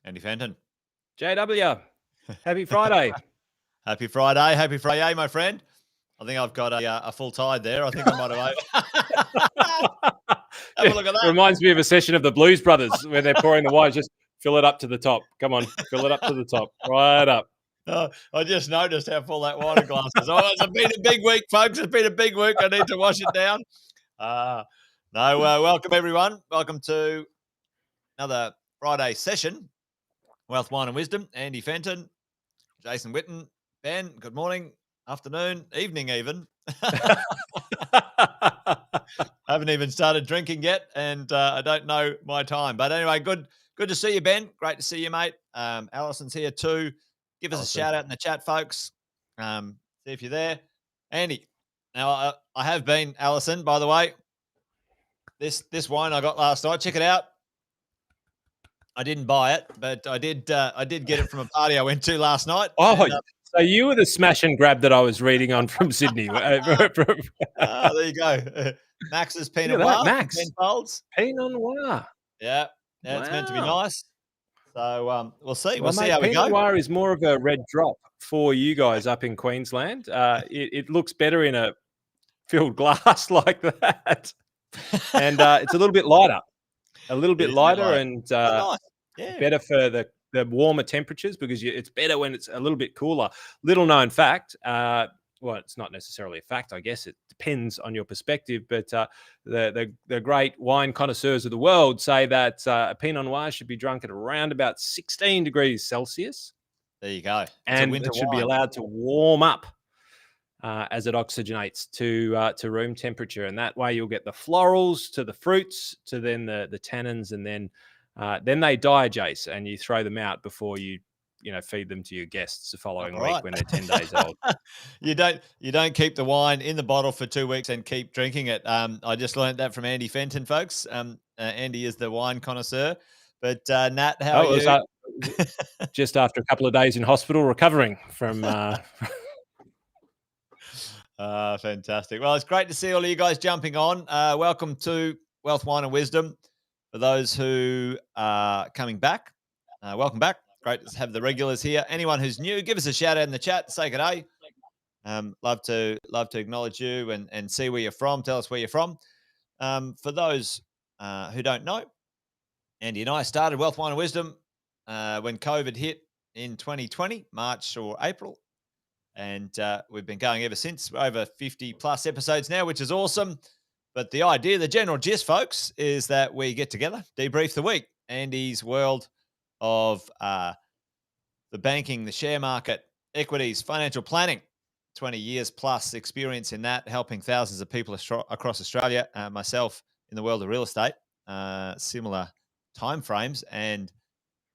Andy Fenton. JW, happy Friday. Happy Friday, my friend. I think I've got a full tide there. I think I might have. Have a look at that. Reminds me of a session of the Blues Brothers where they're pouring the wine. Just fill it up to the top. Come on, fill it up to the top. Right up. I just noticed how full that water glass is. Oh, it's been a big week, folks. It's been a big week. I need to wash it down. Welcome, everyone. Welcome to another Friday session. Wealth, Wine and Wisdom. Andy Fenton, Jason Witten, Ben, good morning, afternoon, evening even. Haven't even started drinking yet, and I don't know my time. But anyway, good to see you, Ben. Great to see you, mate. Alison's here too. Give us a shout out in the chat, folks. See if you're there. Andy, now I have been, Alison, by the way. This wine I got last night, check it out. I didn't buy it, but I did get it from a party I went to last night. Oh, so you were the smash and grab that I was reading on from Sydney. There you go. Max's Pinot Noir. Max. Pinot Noir. Yeah, it's meant to be nice. So we'll see. We'll see how we go. Pinot Noir is more of a red drop for you guys up in Queensland. It looks better in a filled glass like that. And it's a little bit lighter. And better for the warmer temperatures because it's better when it's a little bit cooler. Little known fact, well, it's not necessarily a fact, I guess. It depends on your perspective, but the great wine connoisseurs of the world say that a Pinot Noir should be drunk at around about 16 degrees Celsius. There you go. And it should be allowed to warm up as it oxygenates to room temperature, and that way you'll get the florals to the fruits to then the tannins, and then they die, Jace, and you throw them out before you feed them to your guests the following week when they're 10 days old. You don't keep the wine in the bottle for 2 weeks and keep drinking it. I just learned that from Andy Fenton, folks. Andy is the wine connoisseur. But Nat, how are you? Just after a couple of days in hospital recovering from. Fantastic. Well, it's great to see all of you guys jumping on. Welcome to Wealth, Wine and Wisdom. For those who are coming back, welcome back. Great to have the regulars here. Anyone who's new, give us a shout out in the chat. Say good day. Love to acknowledge you and see where you're from. Tell us where you're from. For those who don't know, Andy and I started Wealth, Wine and Wisdom when COVID hit in 2020, March or April. And we've been going ever since. We're over 50 plus episodes now, which is awesome. But the idea, the general gist, folks, is that we get together, debrief the week. Andy's world of the banking, the share market, equities, financial planning, 20 years plus experience in that, helping thousands of people across Australia, myself in the world of real estate, similar timeframes and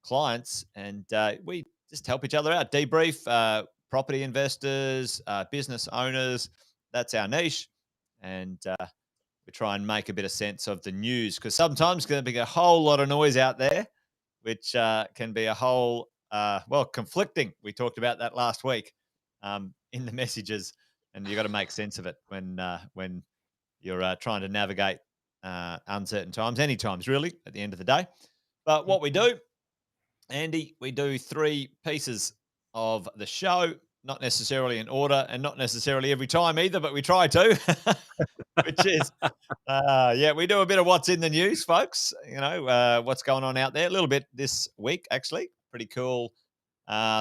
clients. And we just help each other out, debrief, property investors, business owners. That's our niche. And we try and make a bit of sense of the news because sometimes it's going to be a whole lot of noise out there, which can be a whole, conflicting. We talked about that last week in the messages, and you got to make sense of it when you're trying to navigate uncertain times, any times really, at the end of the day. But what we do, Andy, we do 3 pieces of the show, not necessarily in order and not necessarily every time either, but we try to, which is, we do a bit of what's in the news, folks, what's going on out there, a little bit this week, actually, pretty cool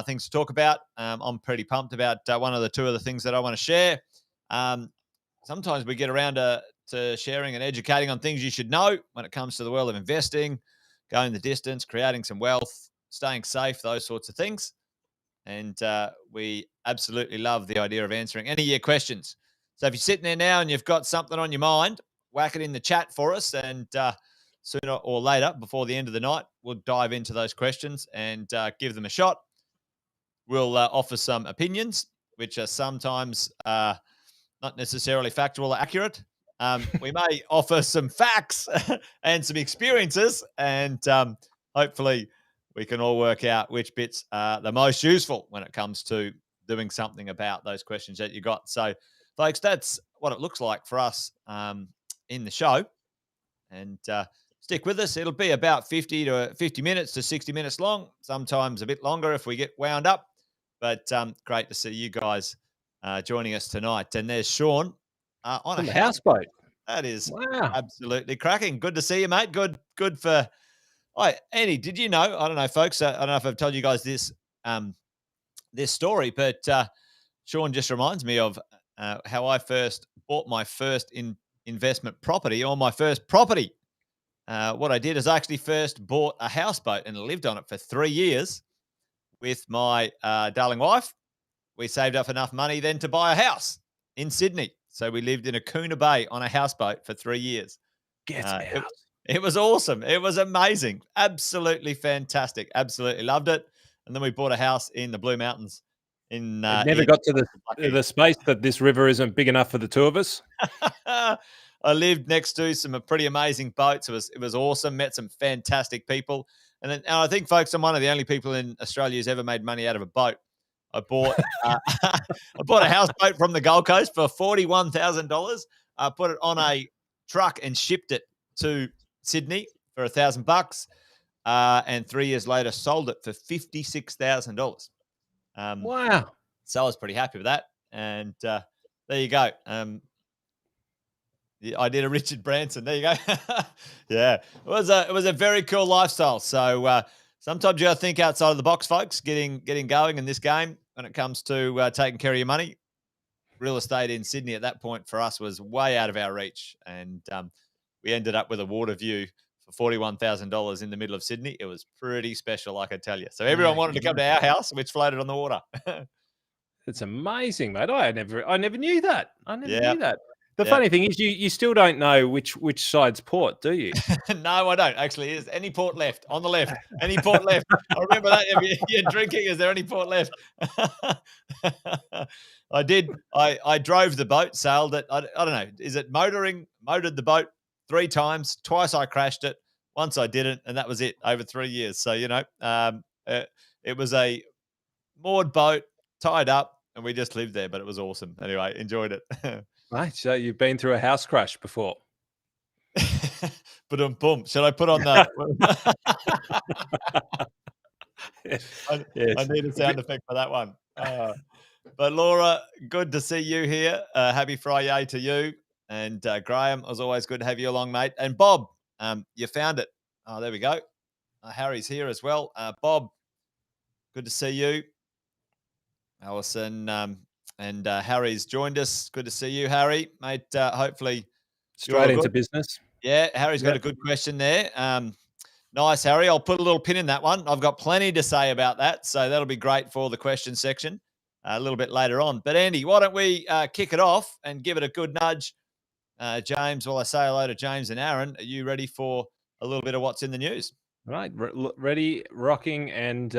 things to talk about. I'm pretty pumped about one of the 2 of the things that I want to share. Sometimes we get around to sharing and educating on things you should know when it comes to the world of investing, going the distance, creating some wealth, staying safe, those sorts of things. And we absolutely love the idea of answering any of your questions. So if you're sitting there now and you've got something on your mind, whack it in the chat for us. And sooner or later, before the end of the night, we'll dive into those questions and give them a shot. We'll offer some opinions, which are sometimes not necessarily factual or accurate. We may offer some facts and some experiences, and hopefully we can all work out which bits are the most useful when it comes to doing something about those questions that you got. So, folks, that's what it looks like for us in the show. And stick with us. It'll be about 50 minutes to 60 minutes long, sometimes a bit longer if we get wound up. But great to see you guys joining us tonight. And there's Sean on a On the houseboat. houseboat. That is Wow. absolutely cracking. Good to see you, mate. Good for. Oh, Andy, did you know? I don't know, folks. I don't know if I've told you guys this story, but Sean just reminds me of how I first bought my first investment property, or my first property. What I did is I actually first bought a houseboat and lived on it for 3 years with my darling wife. We saved up enough money then to buy a house in Sydney. So we lived in Akuna Bay on a houseboat for 3 years. Get out. It was awesome. It was amazing. Absolutely fantastic. Absolutely loved it. And then we bought a house in the Blue Mountains. It never got to the space that this river isn't big enough for the two of us. I lived next to some pretty amazing boats. It was awesome. Met some fantastic people. And I think, folks, I'm one of the only people in Australia who's ever made money out of a boat. I bought I bought a houseboat from the Gold Coast for $41,000. I put it on a truck and shipped it to Sydney for $1,000. And 3 years later, sold it for $56,000. Wow. So I was pretty happy with that. And there you go. I did a Richard Branson. There you go. Yeah, it was a very cool lifestyle. So sometimes you got to think outside of the box, folks. Getting going in this game when it comes to taking care of your money. Real estate in Sydney at that point for us was way out of our reach, and we ended up with a water view for $41,000 in the middle of Sydney. It was pretty special, I can tell you. So everyone wanted to come to our house, which floated on the water. It's amazing, mate. I never knew that. I never knew that. The Yeah. funny thing is, you still don't know which side's port, do you? No, I don't. Actually, is any port left? On the left. Any port left? I remember that. If you're drinking, is there any port left? I did. I drove the boat, sailed it. I don't know. Is it motoring? Motored the boat 3 times. Twice I crashed it. Once I didn't, and that was it over 3 years. So, it was a moored boat, tied up, and we just lived there, but it was awesome. Anyway, enjoyed it. Right. So you've been through a house crash before. But boom. Should I put on that? I need a sound effect for that one. But Laura, good to see you here. Happy Friday to you. And Graham, it was always good to have you along, mate. And Bob, you found it. Oh, there we go. Harry's here as well. Bob, good to see you. Allison and Harry's joined us. Good to see you, Harry, mate. Hopefully straight into business. Yeah, Harry's got a good question there. Nice, Harry. I'll put a little pin in that one. I've got plenty to say about that, so that'll be great for the question section a little bit later on. But Andy, why don't we kick it off and give it a good nudge? James, while I say hello to James and Aaron, are you ready for a little bit of what's in the news? Right, ready, rocking, and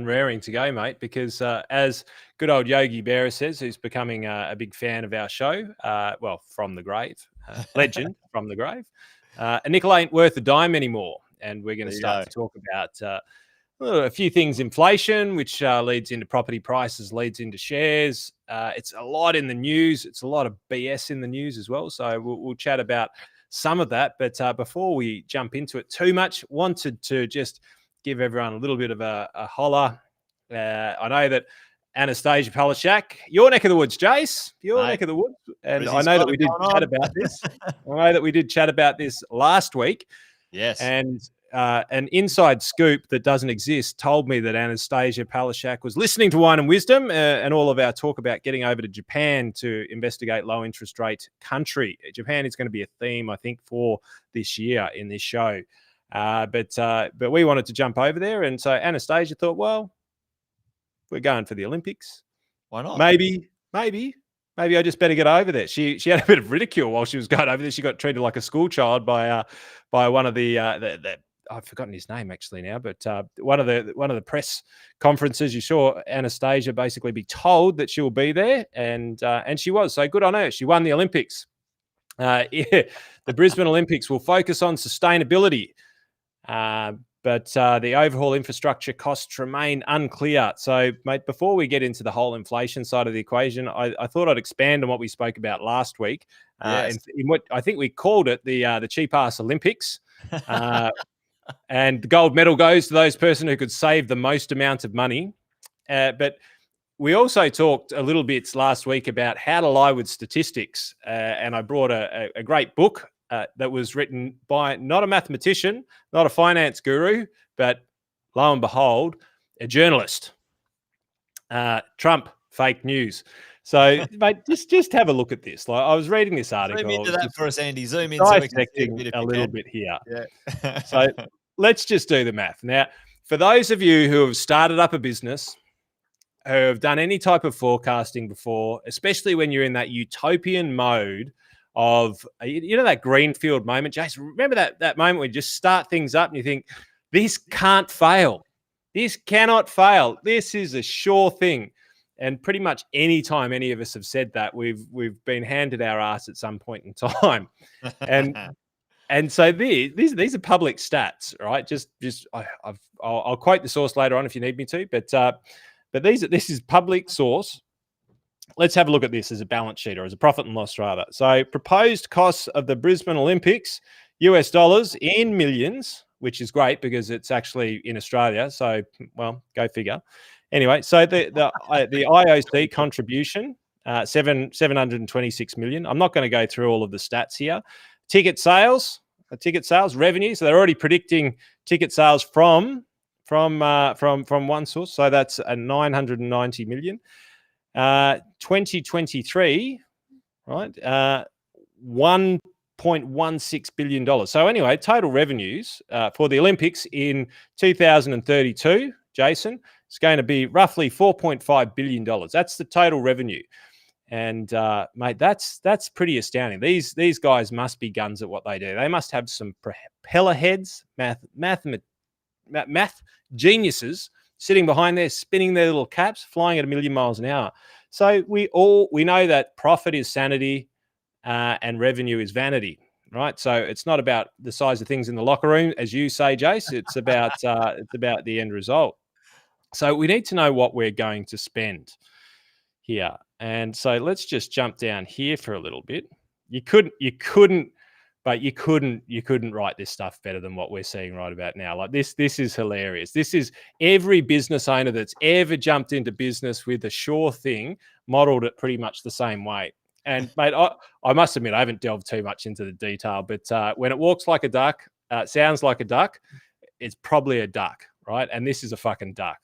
raring to go, mate. Because as good old Yogi Berra says, who's becoming a big fan of our show, well, from the grave, legend from the grave, a nickel ain't worth a dime anymore. And we're going to start to talk about a few things: inflation, which leads into property prices, leads into shares. It's a lot in the news. It's a lot of BS in the news as well. So we'll chat about some of that. But before we jump into it too much, wanted to just give everyone a little bit of a holler. I know that Anastasia Palashak, your neck of the woods, Jace, neck of the woods. And I know that we did chat about this. I know that we did chat about this last week. Yes. And an inside scoop that doesn't exist told me that Anastasia Palashak was listening to Wine and Wisdom and all of our talk about getting over to Japan to investigate low interest rate country. Japan is going to be a theme, I think, for this year in this show. But we wanted to jump over there. And so Anastasia thought, well, we're going for the Olympics. Why not? Maybe I just better get over there. She had a bit of ridicule while she was going over there. She got treated like a school child by one of the I've forgotten his name actually now, but one of the press conferences, you saw Anastasia basically be told that she will be there, and she was. So good on her. She won the Olympics. The Brisbane Olympics will focus on sustainability, but the overhaul infrastructure costs remain unclear. So, mate, before we get into the whole inflation side of the equation, I thought I'd expand on what we spoke about last week. Yes. In what I think we called it the cheap ass Olympics. And the gold medal goes to those person who could save the most amount of money. But we also talked a little bit last week about how to lie with statistics. And I brought a great book that was written by not a mathematician, not a finance guru, but lo and behold, a journalist. Trump, fake news. So, mate, just have a look at this. Like, I was reading this article. Zoom into that for us, Andy. Zoom in so we can see a bit, a little bit here. Yeah. So let's just do the math. Now, for those of you who have started up a business, who have done any type of forecasting before, especially when you're in that utopian mode of, that greenfield moment, Jason, remember that moment when you just start things up and you think, this can't fail. This cannot fail. This is a sure thing. And pretty much any time any of us have said that, we've been handed our ass at some point in time. And so these are public stats, right? I'll quote the source later on if you need me to, but this is public source. Let's have a look at this as a balance sheet, or as a profit and loss rather. So proposed costs of the Brisbane Olympics, US dollars in millions, which is great because it's actually in Australia. So, well, go figure. Anyway, so the IOC contribution, 726 million. I'm not going to go through all of the stats here. Ticket sales revenue. So they're already predicting ticket sales from one source. So that's a 990 million. 2023, right? $1.16 billion. So anyway, total revenues for the Olympics in 2032, Jason, it's going to be roughly $4.5 billion. That's the total revenue. And mate, that's pretty astounding. These guys must be guns at what they do. They must have some propeller heads, math geniuses sitting behind there, spinning their little caps, flying at 1,000,000 miles an hour. So we know that profit is sanity and revenue is vanity, right? So it's not about the size of things in the locker room, as you say, Jace. It's about the end result. So we need to know what we're going to spend here. And so let's just jump down here for a little bit. You couldn't write this stuff better than what we're seeing right about now. Like this is hilarious. This is every business owner that's ever jumped into business with a sure thing modeled it pretty much the same way. And mate, I must admit, I haven't delved too much into the detail, but when it walks like a duck, sounds like a duck, it's probably a duck, right? And this is a fucking duck.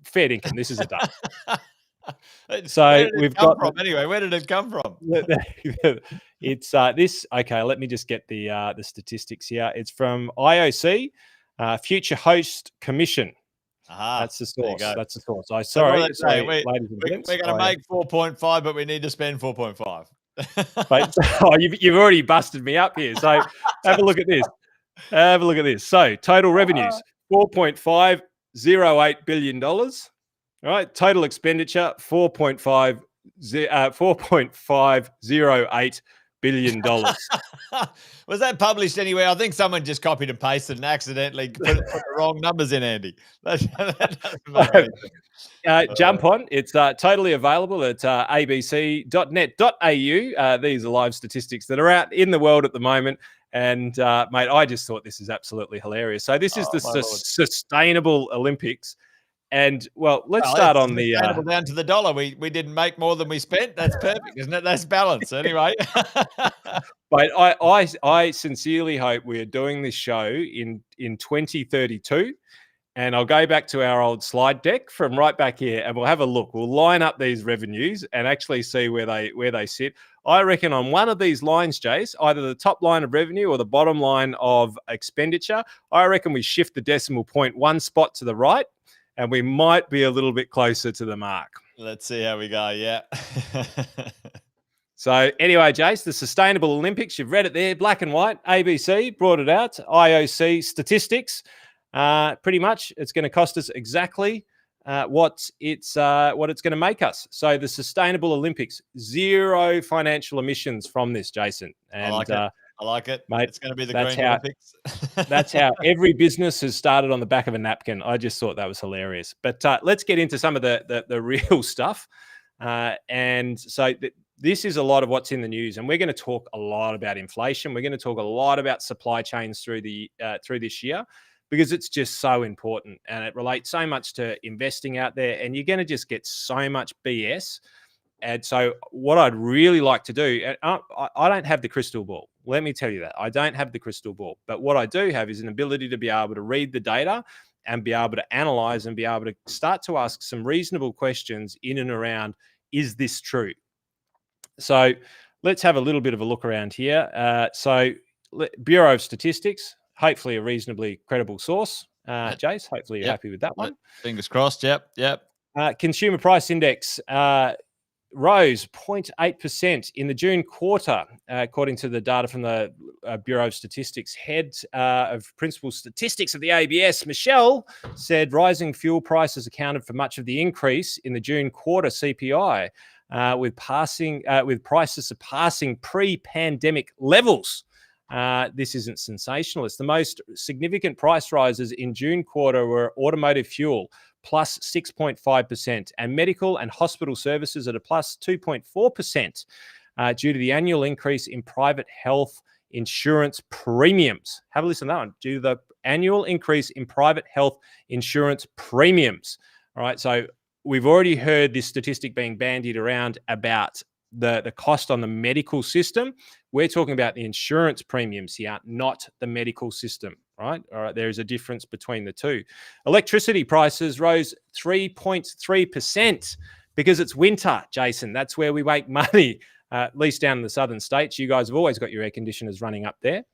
Fair dinkum, this is a duck. So we've got anyway. Where did it come from? It's this. Okay, let me just get the statistics here. It's from IOC, Future Host Commission. That's the source. That's the source. Sorry, ladies and gents. We're going to make 4.5, but we need to spend 4.5. You've already busted me up here. So have a look at this. So total revenues, $4.508 billion. All right, total expenditure, $4.508 billion. Was that published anywhere? I think someone just copied and pasted and accidentally put the wrong numbers in, Andy. Jump on. It's totally available at abc.net.au. These are live statistics that are out in the world at the moment. And, mate, I just thought this is absolutely hilarious. So this is the Sustainable Olympics. And well, let's start on the down to the dollar. We didn't make more than we spent. That's perfect, isn't it? That's balance anyway. But I sincerely hope we are doing this show in 2032, and I'll go back to our old slide deck from right back here, and we'll have a look. We'll line up these revenues and actually see where they sit. I reckon on one of these lines, Jace, either the top line of revenue or the bottom line of expenditure, I reckon we shift the decimal point one spot to the right, and we might be a little bit closer to the mark. Let's see how we go, yeah. So anyway, Jace, the Sustainable Olympics, you've read it there, black and white. ABC brought it out. IOC statistics. Pretty much it's going to cost us exactly what it's going to make us. So the Sustainable Olympics, zero financial emissions from this, Jason. And I like it. Mate, it's going to be the Green Olympics. That's how every business has started on the back of a napkin. I just thought that was hilarious. But let's get into some of the real stuff. And so this is a lot of what's in the news, and we're going to talk a lot about inflation. We're going to talk a lot about supply chains through this year, because it's just so important, and it relates so much to investing out there, and you're going to just get so much BS. And so what I'd really like to do, I don't have the crystal ball. Let me tell you that. I don't have the crystal ball. But what I do have is an ability to be able to read the data and be able to analyze and be able to start to ask some reasonable questions in and around, is this true? So let's have a little bit of a look around here. Bureau of Statistics, hopefully a reasonably credible source. Jace, hopefully you're happy with that one. Fingers crossed. Yep. Consumer Price Index rose 0.8% in the June quarter, according to the data from the Bureau of Statistics. Head of Principal Statistics of the ABS, Michelle, said rising fuel prices accounted for much of the increase in the June quarter CPI, with prices surpassing pre-pandemic levels. This isn't sensational. The most significant price rises in June quarter were automotive fuel, plus 6.5%, and medical and hospital services at a plus 2.4%, due to the annual increase in private health insurance premiums. Have a listen to that one. Due to the annual increase in private health insurance premiums. All right, so we've already heard this statistic being bandied around about the cost on the medical system. We're talking about the insurance premiums here, not the medical system, right? All right, there is a difference between the two. Electricity prices rose 3.3% because it's winter, Jason. That's where we make money, at least down in the southern states. You guys have always got your air conditioners running up there.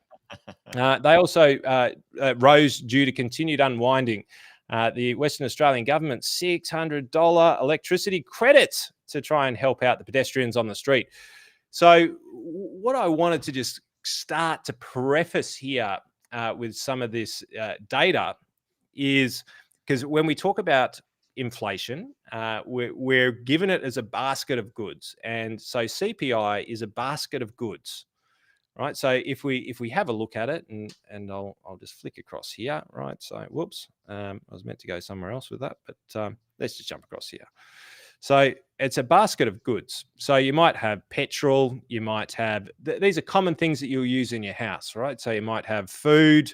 They also rose due to continued unwinding. The Western Australian government's $600 electricity credit to try and help out the pedestrians on the street. So what I wanted to just start to preface here with some of this data is, because when we talk about inflation, we're given it as a basket of goods. And so CPI is a basket of goods. Right, so if we have a look at it, and I'll just flick across here, right? So whoops, I was meant to go somewhere else with that, but let's just jump across here. So it's a basket of goods. So you might have petrol, you might have these are common things that you'll use in your house, right? So you might have food,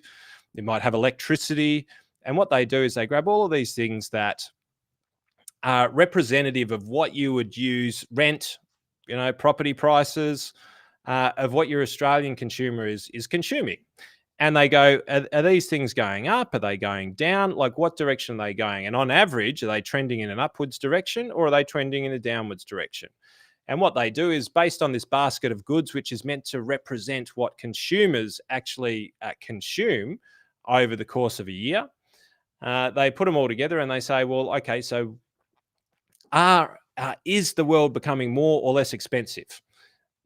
you might have electricity, and what they do is they grab all of these things that are representative of what you would use, rent, property prices, of what your Australian consumer is consuming. And they go, are these things going up? Are they going down? Like, what direction are they going? And on average, are they trending in an upwards direction, or are they trending in a downwards direction? And what they do is, based on this basket of goods, which is meant to represent what consumers actually consume over the course of a year, they put them all together and they say, well, okay, so is the world becoming more or less expensive?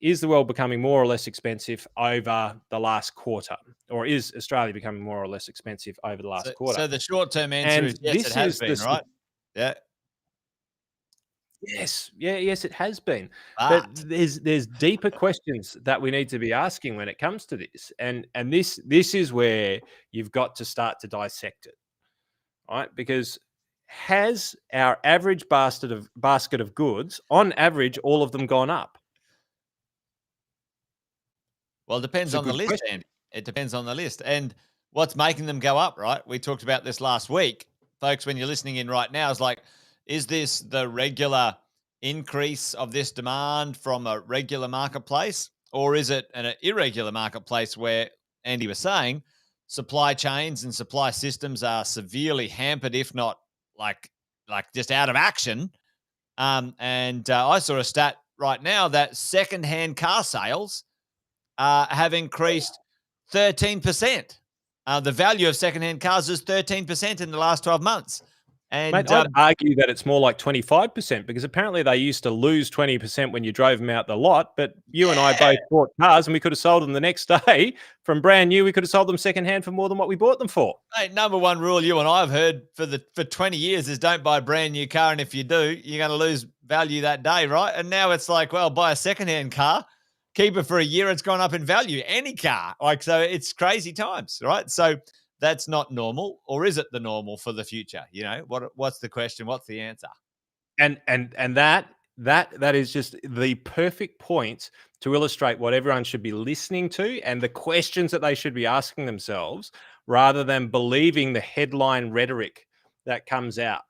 Is the world becoming more or less expensive over the last quarter? Or is Australia becoming more or less expensive over the last quarter? So the short-term answer is yes, it has been, right? Yeah. Yes, it has been. But there's deeper questions that we need to be asking when it comes to this. And this is where you've got to start to dissect it. Right? Because has our average basket of goods, on average, all of them gone up? Well, it depends on the list, Andy. It depends on the list. And what's making them go up, right? We talked about this last week. Folks, when you're listening in right now, it's like, is this the regular increase of this demand from a regular marketplace? Or is it an irregular marketplace where, Andy was saying, supply chains and supply systems are severely hampered, if not like just out of action? And I saw a stat right now that secondhand car sales have increased 13%. The value of secondhand cars is 13% in the last 12 months. And mate, I'd argue that it's more like 25%, because apparently they used to lose 20% when you drove them out the lot. But you and I both bought cars, and we could have sold them the next day from brand new. We could have sold them secondhand for more than what we bought them for. Mate, number one rule you and I have heard for 20 years is don't buy a brand new car, and if you do, you're going to lose value that day, right? And now it's like, well, buy a secondhand car. Keep it for a year, it's gone up in value. Any car. So it's crazy times, right? So that's not normal, or is it the normal for the future? What's the question? What's the answer? And that That is just the perfect point to illustrate what everyone should be listening to and the questions that they should be asking themselves, rather than believing the headline rhetoric that comes out.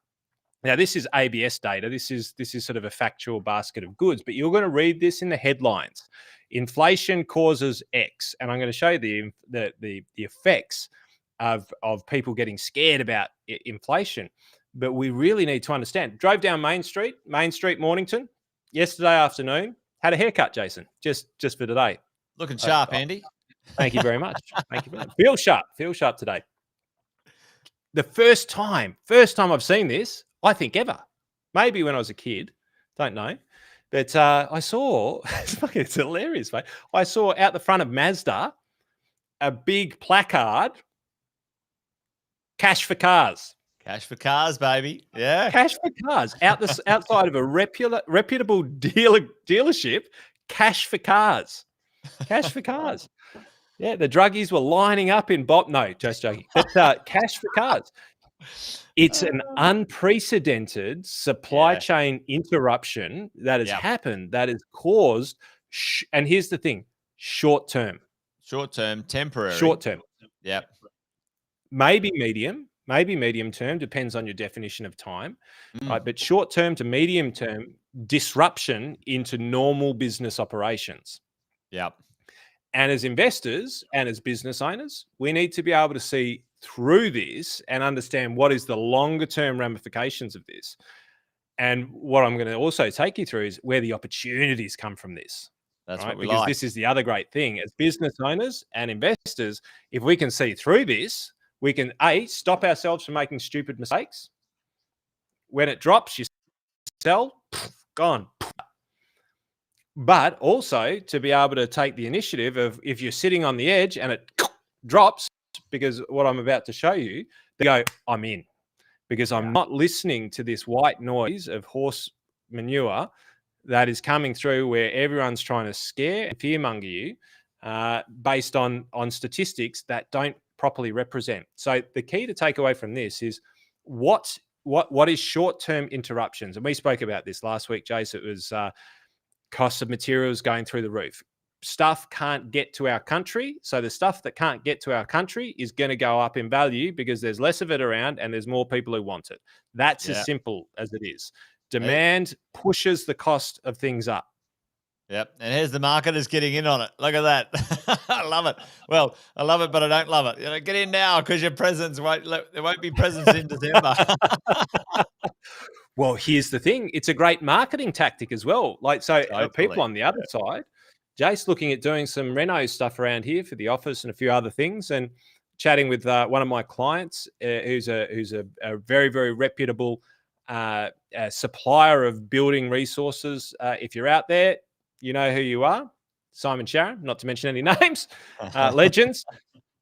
Now, this is ABS data. This is sort of a factual basket of goods, but you're going to read this in the headlines. Inflation causes X, and I'm going to show you the effects of people getting scared about inflation. But we really need to understand. Drove down Main Street, Mornington, yesterday afternoon. Had a haircut, Jason, just for today. Looking sharp, Andy. Thank you very much. Thank you very much. Feel sharp today. The first time I've seen this, I think, ever. Maybe when I was a kid, don't know. But I saw, it's hilarious, mate. I saw out the front of Mazda a big placard, cash for cars. Cash for cars, baby. Yeah. Cash for cars. Outside of a reputable dealership, cash for cars. Cash for cars. Yeah, the druggies were lining up in Bob. No, just joking. But cash for cars. It's an unprecedented supply chain interruption that has happened, that has caused, and here's the thing, short-term, temporary. Short-term. Yep. Maybe medium term, depends on your definition of time, right? But short-term to medium-term disruption into normal business operations. Yep. And as investors and as business owners, we need to be able to see through this and understand what is the longer term ramifications of this. And what I'm going to also take you through is where the opportunities come from this. That's right? what we Because like. this is the other great thing. As business owners and investors, if we can see through this, we can stop ourselves from making stupid mistakes. When it drops, you sell, gone. But also to be able to take the initiative of, if you're sitting on the edge and it drops, because what I'm about to show you, they go, I'm in, because I'm not listening to this white noise of horse manure that is coming through, where everyone's trying to scare and fearmonger you based on statistics that don't properly represent. So the key to take away from this is what is short-term interruptions. And we spoke about this last week, Jace. It was costs of materials going through the roof. Stuff can't get to our country. So the stuff that can't get to our country is going to go up in value because there's less of it around and there's more people who want it. That's as simple as it is. Demand pushes the cost of things up. Yep. And here's the marketers getting in on it. Look at that. I love it. Well, I love it, but I don't love it. Get in now, because your presents there won't be presents in December. Well, here's the thing. It's a great marketing tactic as well. People on the other side, Jace looking at doing some reno stuff around here for the office and a few other things, and chatting with one of my clients who's a very, very reputable supplier of building resources. If you're out there, you know who you are. Simon Sharon, not to mention any names, legends.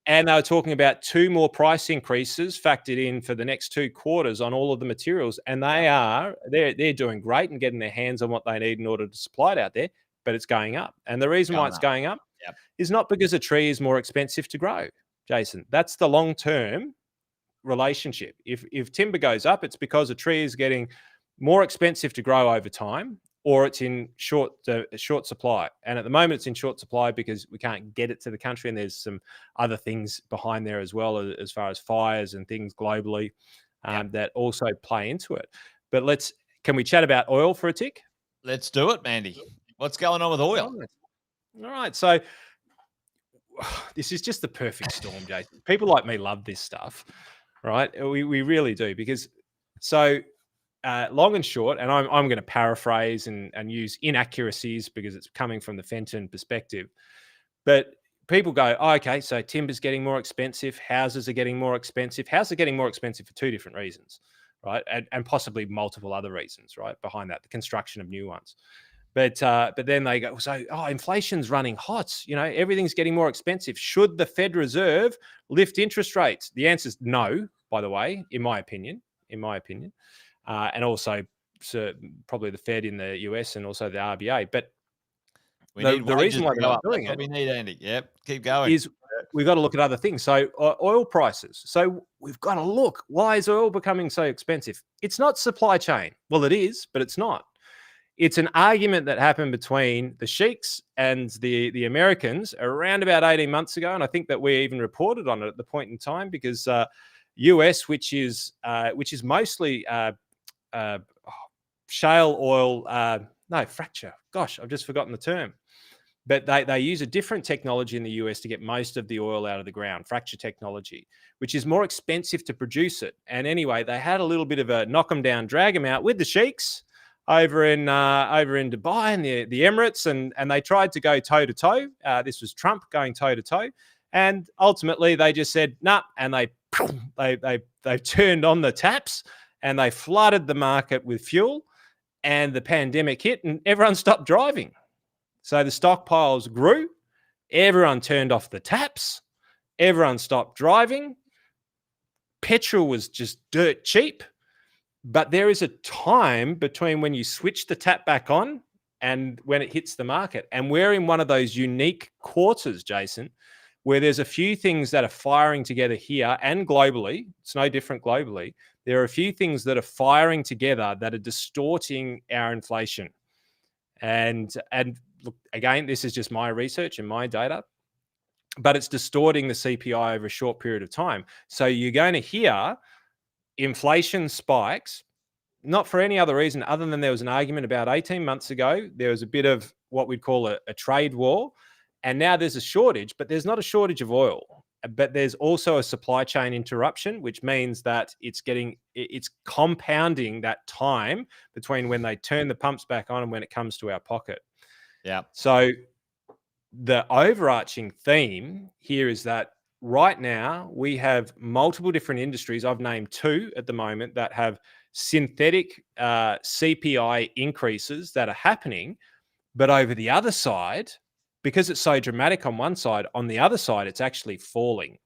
And they were talking about 2 more price increases factored in for the next 2 quarters on all of the materials. And they're doing great and getting their hands on what they need in order to supply it out there, but it's going up. And the reason why it's going up is not because a tree is more expensive to grow, Jason. That's the long-term relationship. If timber goes up, it's because a tree is getting more expensive to grow over time, or it's in short supply. And at the moment, it's in short supply because we can't get it to the country. And there's some other things behind there as well, as far as fires and things globally that also play into it. But can we chat about oil for a tick? Let's do it, Mandy. What's going on with oil? All right. So this is just the perfect storm, Jason. People like me love this stuff, right? We really do, because long and short, and I'm going to paraphrase and use inaccuracies because it's coming from the Fenton perspective. But people go, okay, so timber's getting more expensive, houses are getting more expensive. Houses are getting more expensive for 2 different reasons, right? And possibly multiple other reasons, right, behind that, the construction of new ones. But then they go, inflation's running hot. Everything's getting more expensive. Should the Fed Reserve lift interest rates? The answer is no, by the way, in my opinion. And also probably the Fed in the US and also the RBA. But the reason why they're not doing it, we need, Andy. Yep, keep going. Is we've got to look at other things. So oil prices. So we've got to look. Why is oil becoming so expensive? It's not supply chain. Well, it is, but it's not. It's an argument that happened between the sheiks and the Americans around about 18 months ago, and I think that we even reported on it at the point in time, because US, which is mostly shale oil, no, fracture. Gosh, I've just forgotten the term. But they use a different technology in the US to get most of the oil out of the ground, fracture technology, which is more expensive to produce it. And anyway, they had a little bit of a knock them down, drag them out with the sheiks over in Dubai and the Emirates, and they tried to go toe to toe. This was Trump going toe to toe, and ultimately they just said nah, and they turned on the taps and they flooded the market with fuel, and the pandemic hit and everyone stopped driving. So the stockpiles grew, everyone turned off the taps, everyone stopped driving. Petrol was just dirt cheap. But there is a time between when you switch the tap back on and when it hits the market. And we're in one of those unique quarters, Jason, where there's a few things that are firing together here and globally. It's no different globally. There are a few things that are firing together that are distorting our inflation. And look, again, this is just my research and my data, but it's distorting the CPI over a short period of time. So you're going to hear inflation spikes, not for any other reason other than there was an argument about 18 months ago. There was a bit of what we'd call a trade war, and now there's a shortage, but there's not a shortage of oil. But there's also a supply chain interruption, which means that it's compounding that time between when they turn the pumps back on and when it comes to our pocket. Yeah. So the overarching theme here is that right now we have multiple different industries. I've named two at the moment that have synthetic CPI increases that are happening, but over the other side, because it's so dramatic on one side, on the other side, it's actually falling.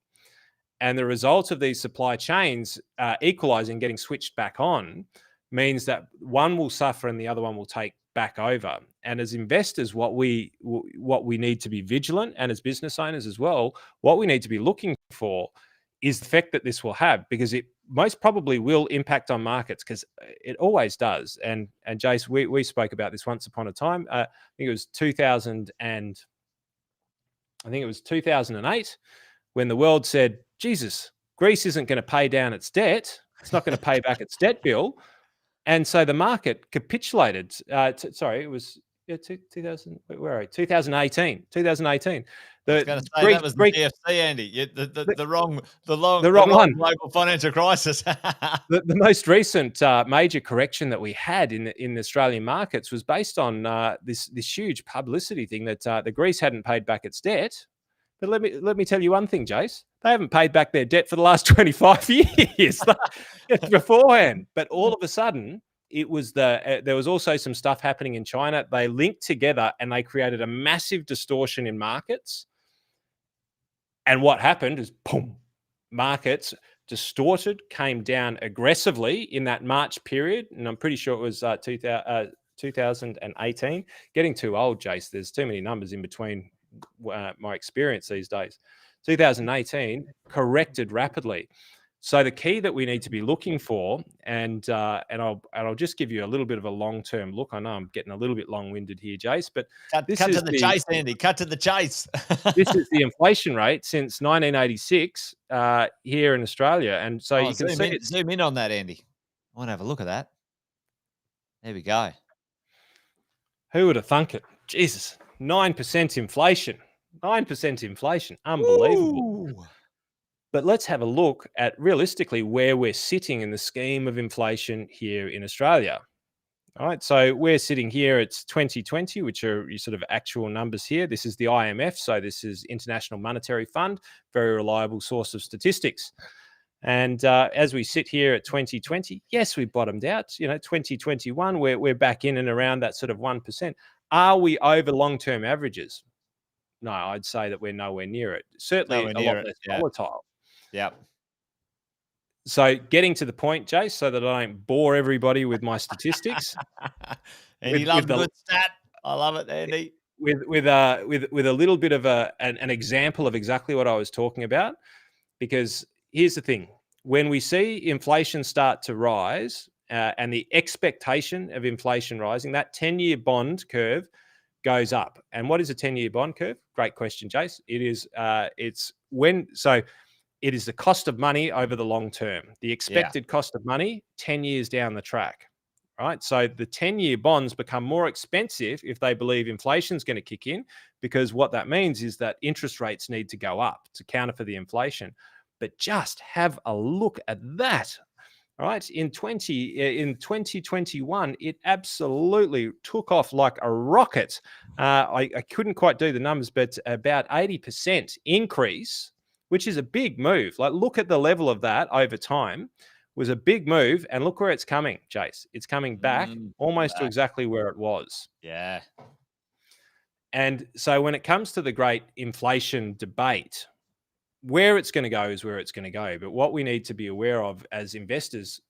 And the result of these supply chains equalizing, getting switched back on, means that one will suffer and the other one will take back over. And as investors, what we need to be vigilant, and as business owners as well, what we need to be looking for is the effect that this will have, because it most probably will impact on markets, because it always does. And Jace, we spoke about this once upon a time. I think it was 2008 when the world said, Jesus, Greece isn't going to pay down its debt. It's not going to pay back its debt bill. And so the market capitulated. It was 2000. Where are we? 2018. 2018. I was going to say that was the GFC, Andy. The wrong one. Global financial crisis. The most recent major correction that we had in the Australian markets was based on this huge publicity thing that the Greece hadn't paid back its debt. But let me tell you one thing, Jace. They haven't paid back their debt for the last 25 years beforehand. But all of a sudden, it was there was also some stuff happening in China. They linked together and they created a massive distortion in markets. And what happened is, boom, markets distorted, came down aggressively in that March period. And I'm pretty sure it was 2018. Getting too old, Jace. There's too many numbers in between my experience these days. 2018 corrected rapidly. So the key that we need to be looking for, and I'll just give you a little bit of a long-term look. I know I'm getting a little bit long-winded here, Jace, but cut to the chase, Andy. Cut to the chase. This is the inflation rate since 1986 here in Australia, and so you can see zoom in on that, Andy. I want to have a look at that. There we go. Who would have thunk it? Jesus, 9% inflation. 9% inflation. Unbelievable. Ooh. But let's have a look at realistically where we're sitting in the scheme of inflation here in Australia. All right, so we're sitting here, it's 2020, which are your sort of actual numbers here. This is the IMF, so this is International Monetary Fund, very reliable source of statistics. And as we sit here at 2020, yes, we bottomed out. 2021, we're back in and around that sort of 1%. Are we over long-term averages? No, I'd say that we're nowhere near it. Certainly a lot less volatile. Yeah. So getting to the point, Jace, so that I don't bore everybody with my statistics. Andy loves a good stat. I love it, Andy. With a little bit of an example of exactly what I was talking about, because here's the thing: when we see inflation start to rise, and the expectation of inflation rising, that 10-year bond curve goes up. And what is a 10-year bond curve? Great question, Jace. It is it is the cost of money over the long term, the expected cost of money 10 years down the track, right? So the 10-year bonds become more expensive if they believe inflation is going to kick in, because what that means is that interest rates need to go up to counter for the inflation. But just have a look at that. Right, in 2021, it absolutely took off like a rocket. I couldn't quite do the numbers, but about 80% increase, which is a big move. Like, look at the level of that over time. Was a big move, and look where it's coming, Jace. It's coming back almost to exactly where it was. Yeah. And so when it comes to the great inflation debate, where it's going to go is where it's going to go. But what we need to be aware of as investors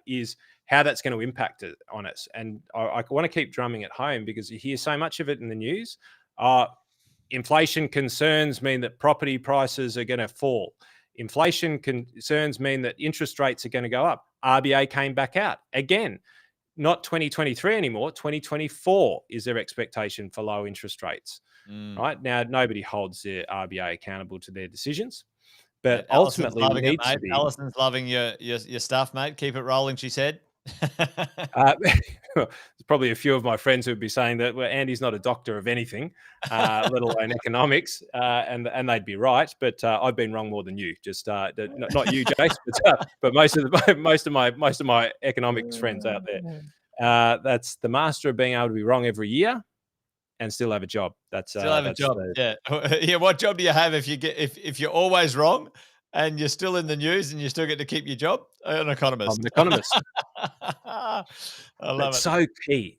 is how that's going to impact it on us. And I want to keep drumming it home, because you hear so much of it in the news. Inflation concerns mean that property prices are going to fall. Inflation concerns mean that interest rates are going to go up. RBA came back out again. Not 2023 anymore. 2024 is their expectation for low interest rates. Right now, nobody holds the RBA accountable to their decisions, but ultimately, we need to be. Alison's loving your stuff, mate. Keep it rolling, she said. There's probably a few of my friends who would be saying that, well, Andy's not a doctor of anything, let alone economics, and they'd be right. But I've been wrong more than you. Just not you, Jace, but most of my economics friends out there. That's the master of being able to be wrong every year and still have a job. Still have a job. Yeah. Yeah. What job do you have if you're always wrong and you're still in the news and you still get to keep your job? An economist. I'm an economist. I love it. So key.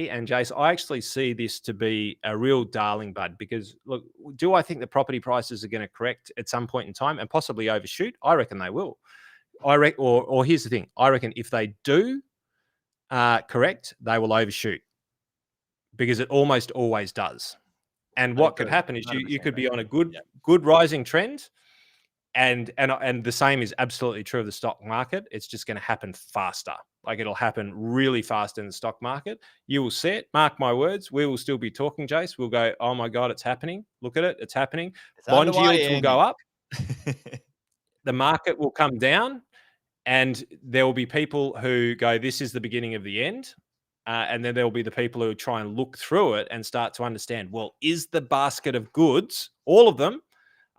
And Jace, I actually see this to be a real darling bud, because look, do I think the property prices are going to correct at some point in time and possibly overshoot? I reckon they will. Or here's the thing. I reckon if they do correct, they will overshoot, because it almost always does. And what could happen is you could be on a good rising trend, and the same is absolutely true of the stock market. It's just going to happen faster. Like, it'll happen really fast in the stock market. You will see it. Mark my words. We will still be talking, Jace. We'll go, oh my God, it's happening. Look at it. It's happening. Bond yields will go up. The market will come down, and there will be people who go, this is the beginning of the end. And then there'll be the people who try and look through it and start to understand, well, is the basket of goods, all of them,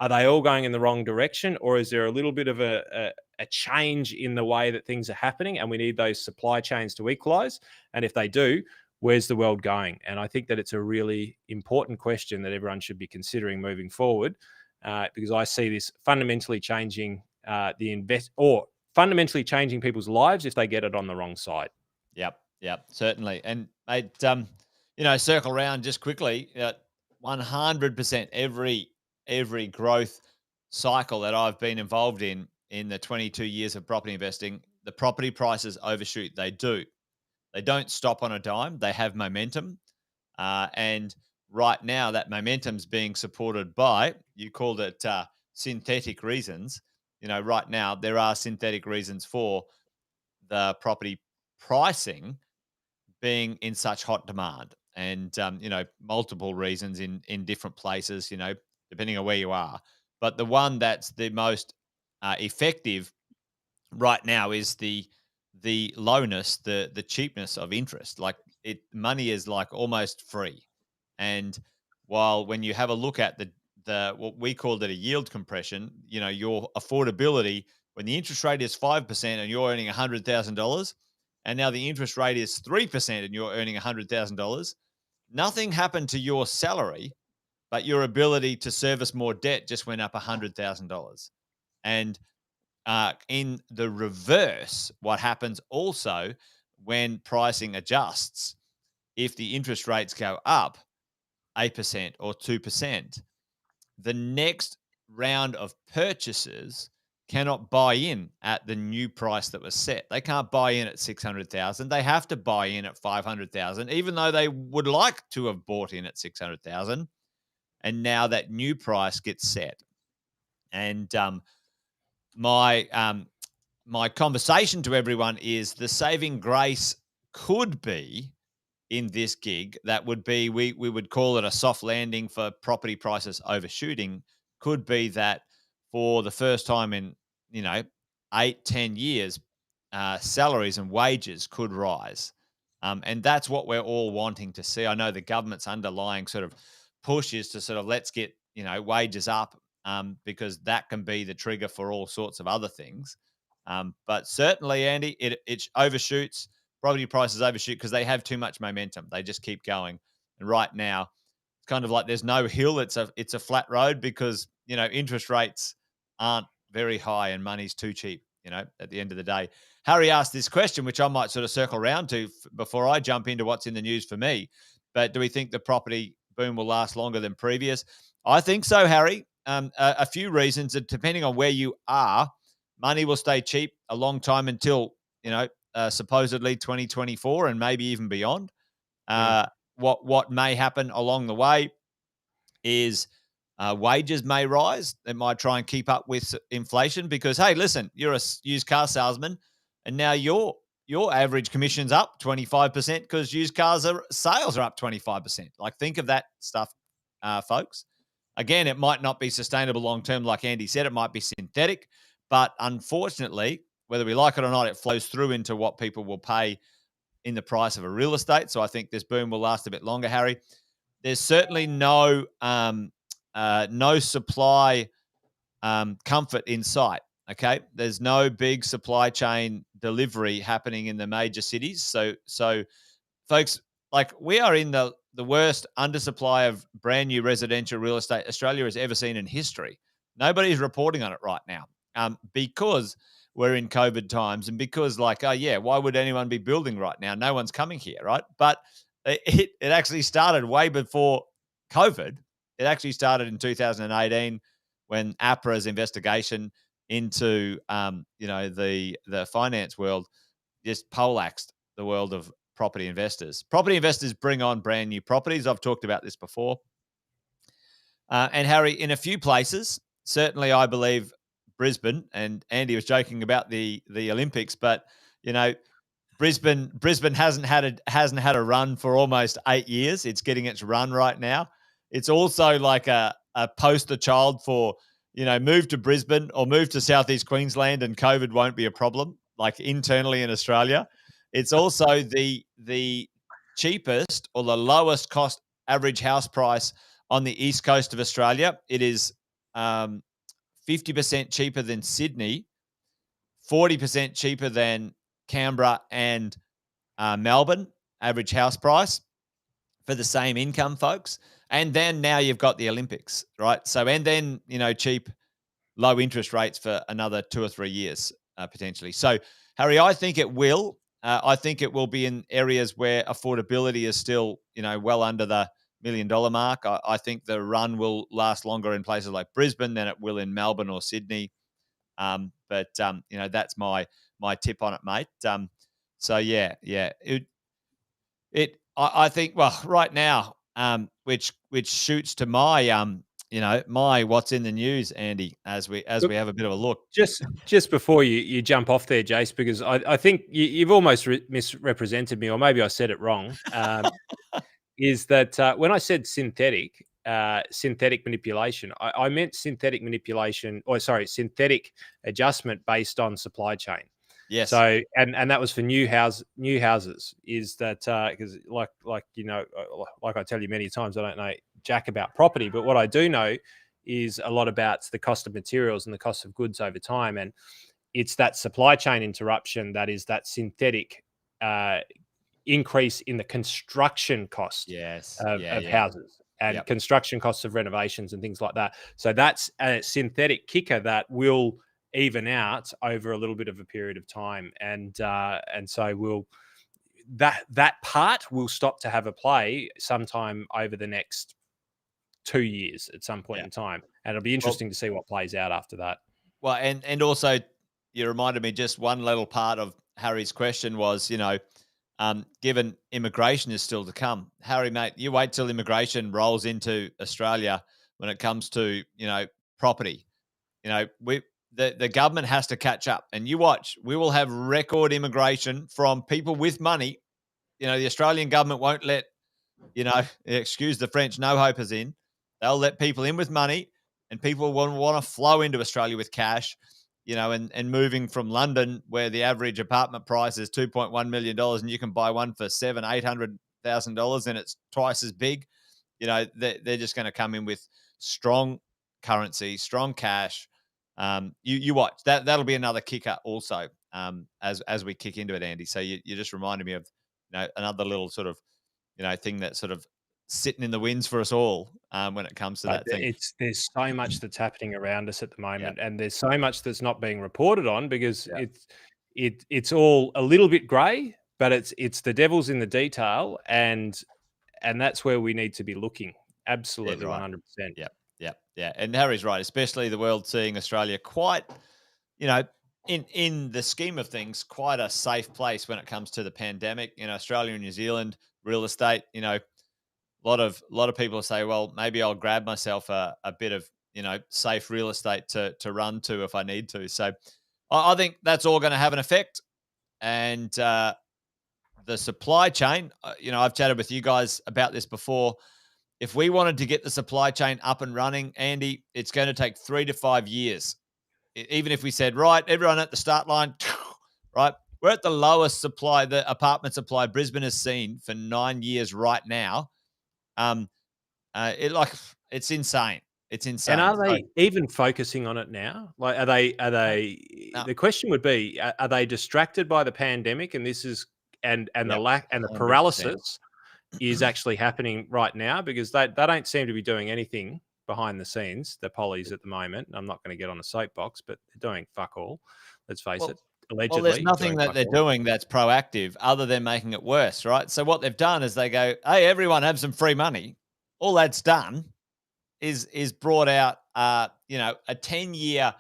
are they all going in the wrong direction? Or is there a little bit of a change in the way that things are happening, and we need those supply chains to equalize? And if they do, where's the world going? And I think that it's a really important question that everyone should be considering moving forward, because I see this fundamentally changing fundamentally changing people's lives if they get it on the wrong side. Yep, certainly. And mate, circle around just quickly. 100% every growth cycle that I've been involved in the 22 years of property investing, the property prices overshoot. They do. They don't stop on a dime. They have momentum. And right now, that momentum's being supported by, you called it synthetic reasons. Right now, there are synthetic reasons for the property pricing being in such hot demand, and multiple reasons in different places, depending on where you are. But the one that's the most effective right now is the lowness, the cheapness of interest. Like, money is like almost free. And while when you have a look at the what we called it a yield compression, your affordability, when the interest rate is 5% and you're earning $100,000, and now the interest rate is 3% and you're earning $100,000, nothing happened to your salary, but your ability to service more debt just went up $100,000. And in the reverse, what happens also when pricing adjusts, if the interest rates go up 8% or 2%, the next round of purchases cannot buy in at the new price that was set. They can't buy in at 600,000. They have to buy in at 500,000, even though they would like to have bought in at 600,000. And now that new price gets set. And my my conversation to everyone is the saving grace could be in this gig that would be we would call it a soft landing for property prices overshooting, could be that for the first time in, 8-10 years, salaries and wages could rise, and that's what we're all wanting to see. I know the government's underlying sort of push is to sort of let's get wages up, because that can be the trigger for all sorts of other things. But certainly, Andy, it overshoots. Property prices overshoot because they have too much momentum. They just keep going. And right now, it's kind of like there's no hill. It's a flat road because interest rates aren't very high and money's too cheap. At the end of the day, Harry asked this question, which I might sort of circle around to before I jump into what's in the news for me. But do we think the property boom will last longer than previous? I think so, Harry. A few reasons. Depending on where you are, money will stay cheap a long time until supposedly 2024 and maybe even beyond. Mm. What may happen along the way is wages may rise. They might try and keep up with inflation because, hey, listen, you're a used car salesman, and now your average commission's up 25% because used cars sales are up 25%. Like, think of that stuff, folks. Again, it might not be sustainable long term, like Andy said. It might be synthetic, but unfortunately, whether we like it or not, it flows through into what people will pay in the price of a real estate. So I think this boom will last a bit longer, Harry. There's certainly no supply comfort in sight. Okay, there's no big supply chain delivery happening in the major cities. So folks, like, we are in the worst undersupply of brand new residential real estate Australia has ever seen in history. Nobody's reporting on it right now, because we're in COVID times and because, like, oh yeah, why would anyone be building right now? No one's coming here, right? But it actually started way before COVID. It actually started in 2018 when APRA's investigation into the finance world just poleaxed the world of property investors. Property investors bring on brand new properties. I've talked about this before. And Harry, in a few places, certainly I believe Brisbane, and Andy was joking about the Olympics, but you know, Brisbane hasn't had a run for almost 8 years. It's getting its run right now. It's also like a poster child for, move to Brisbane or move to Southeast Queensland and COVID won't be a problem, like internally in Australia. It's also the cheapest or the lowest cost average house price on the east coast of Australia. It is 50% cheaper than Sydney, 40% cheaper than Canberra and Melbourne, average house price for the same income, folks. And then now you've got the Olympics, right? So, and then, cheap, low interest rates for another 2 or 3 years, potentially. So, Harry, I think it will. I think it will be in areas where affordability is still, well under the $1 million mark. I think the run will last longer in places like Brisbane than it will in Melbourne or Sydney. But that's my tip on it, mate. So yeah. I think, well, right now, which shoots to my my what's in the news, Andy, as we Look, have a bit of a look. just before you jump off there, Jace, because I think you've almost misrepresented me, or maybe I said it wrong. Is that when I said synthetic manipulation, I meant synthetic manipulation, or sorry, synthetic adjustment based on supply chain. Yes. So, and that was for new houses. Is that because like I tell you many times, I don't know jack about property, but what I do know is a lot about the cost of materials and the cost of goods over time, and it's that supply chain interruption that is that synthetic increase in the construction cost of houses and construction costs of renovations and things like that. So that's a synthetic kicker that will even out over a little bit of a period of time, and so that part will stop to have a play sometime over the next 2 years at some point in time, and it'll be interesting to see what plays out after that. Well, and also you reminded me, just one little part of Harry's question was, given immigration is still to come, Harry, mate, you wait till immigration rolls into Australia when it comes to, property. the government has to catch up. And you watch, we will have record immigration from people with money. The Australian government won't let, excuse the French, no hopers in. They'll let people in with money, and people will want to flow into Australia with cash, and moving from London, where the average apartment price is $2.1 million, and you can buy one for $700,000-$800,000, and it's twice as big. They're just going to come in with strong currency, strong cash. You watch that. That'll be another kicker also, as we kick into it, Andy. So you just reminded me of another little sort of thing that's sort of sitting in the winds for us all when it comes to that thing. There's so much that's happening around us at the moment, Yeah. and there's so much that's not being reported on because Yeah. it's all a little bit grey, but it's the devil's in the detail, and that's where we need to be looking. Absolutely, right. 100%. Yeah. And Harry's right, especially the world seeing Australia quite, in the scheme of things, quite a safe place when it comes to the pandemic. Australia and New Zealand real estate. A lot of people say, well, maybe I'll grab myself a bit of safe real estate to run to if I need to. So I think that's all going to have an effect. And the supply chain, I've chatted with you guys about this before. If we wanted to get the supply chain up and running, Andy, it's going to take 3 to 5 years. Even if we said, right, everyone at the start line, right, we're at the lowest supply, the apartment supply Brisbane has seen for 9 years right now. It's insane. It's insane. And are they even focusing on it now? Like, are they? No. The question would be: are they distracted by the pandemic, and this is the lack and the 100%. paralysis is actually happening right now, because they don't seem to be doing anything behind the scenes, the pollies at the moment. I'm not going to get on a soapbox, but they're doing fuck all. Let's face it. Allegedly, there's nothing that they're doing that's proactive other than making it worse, right? So what they've done is they go, hey, everyone have some free money. All that's done is brought out, a 10-year,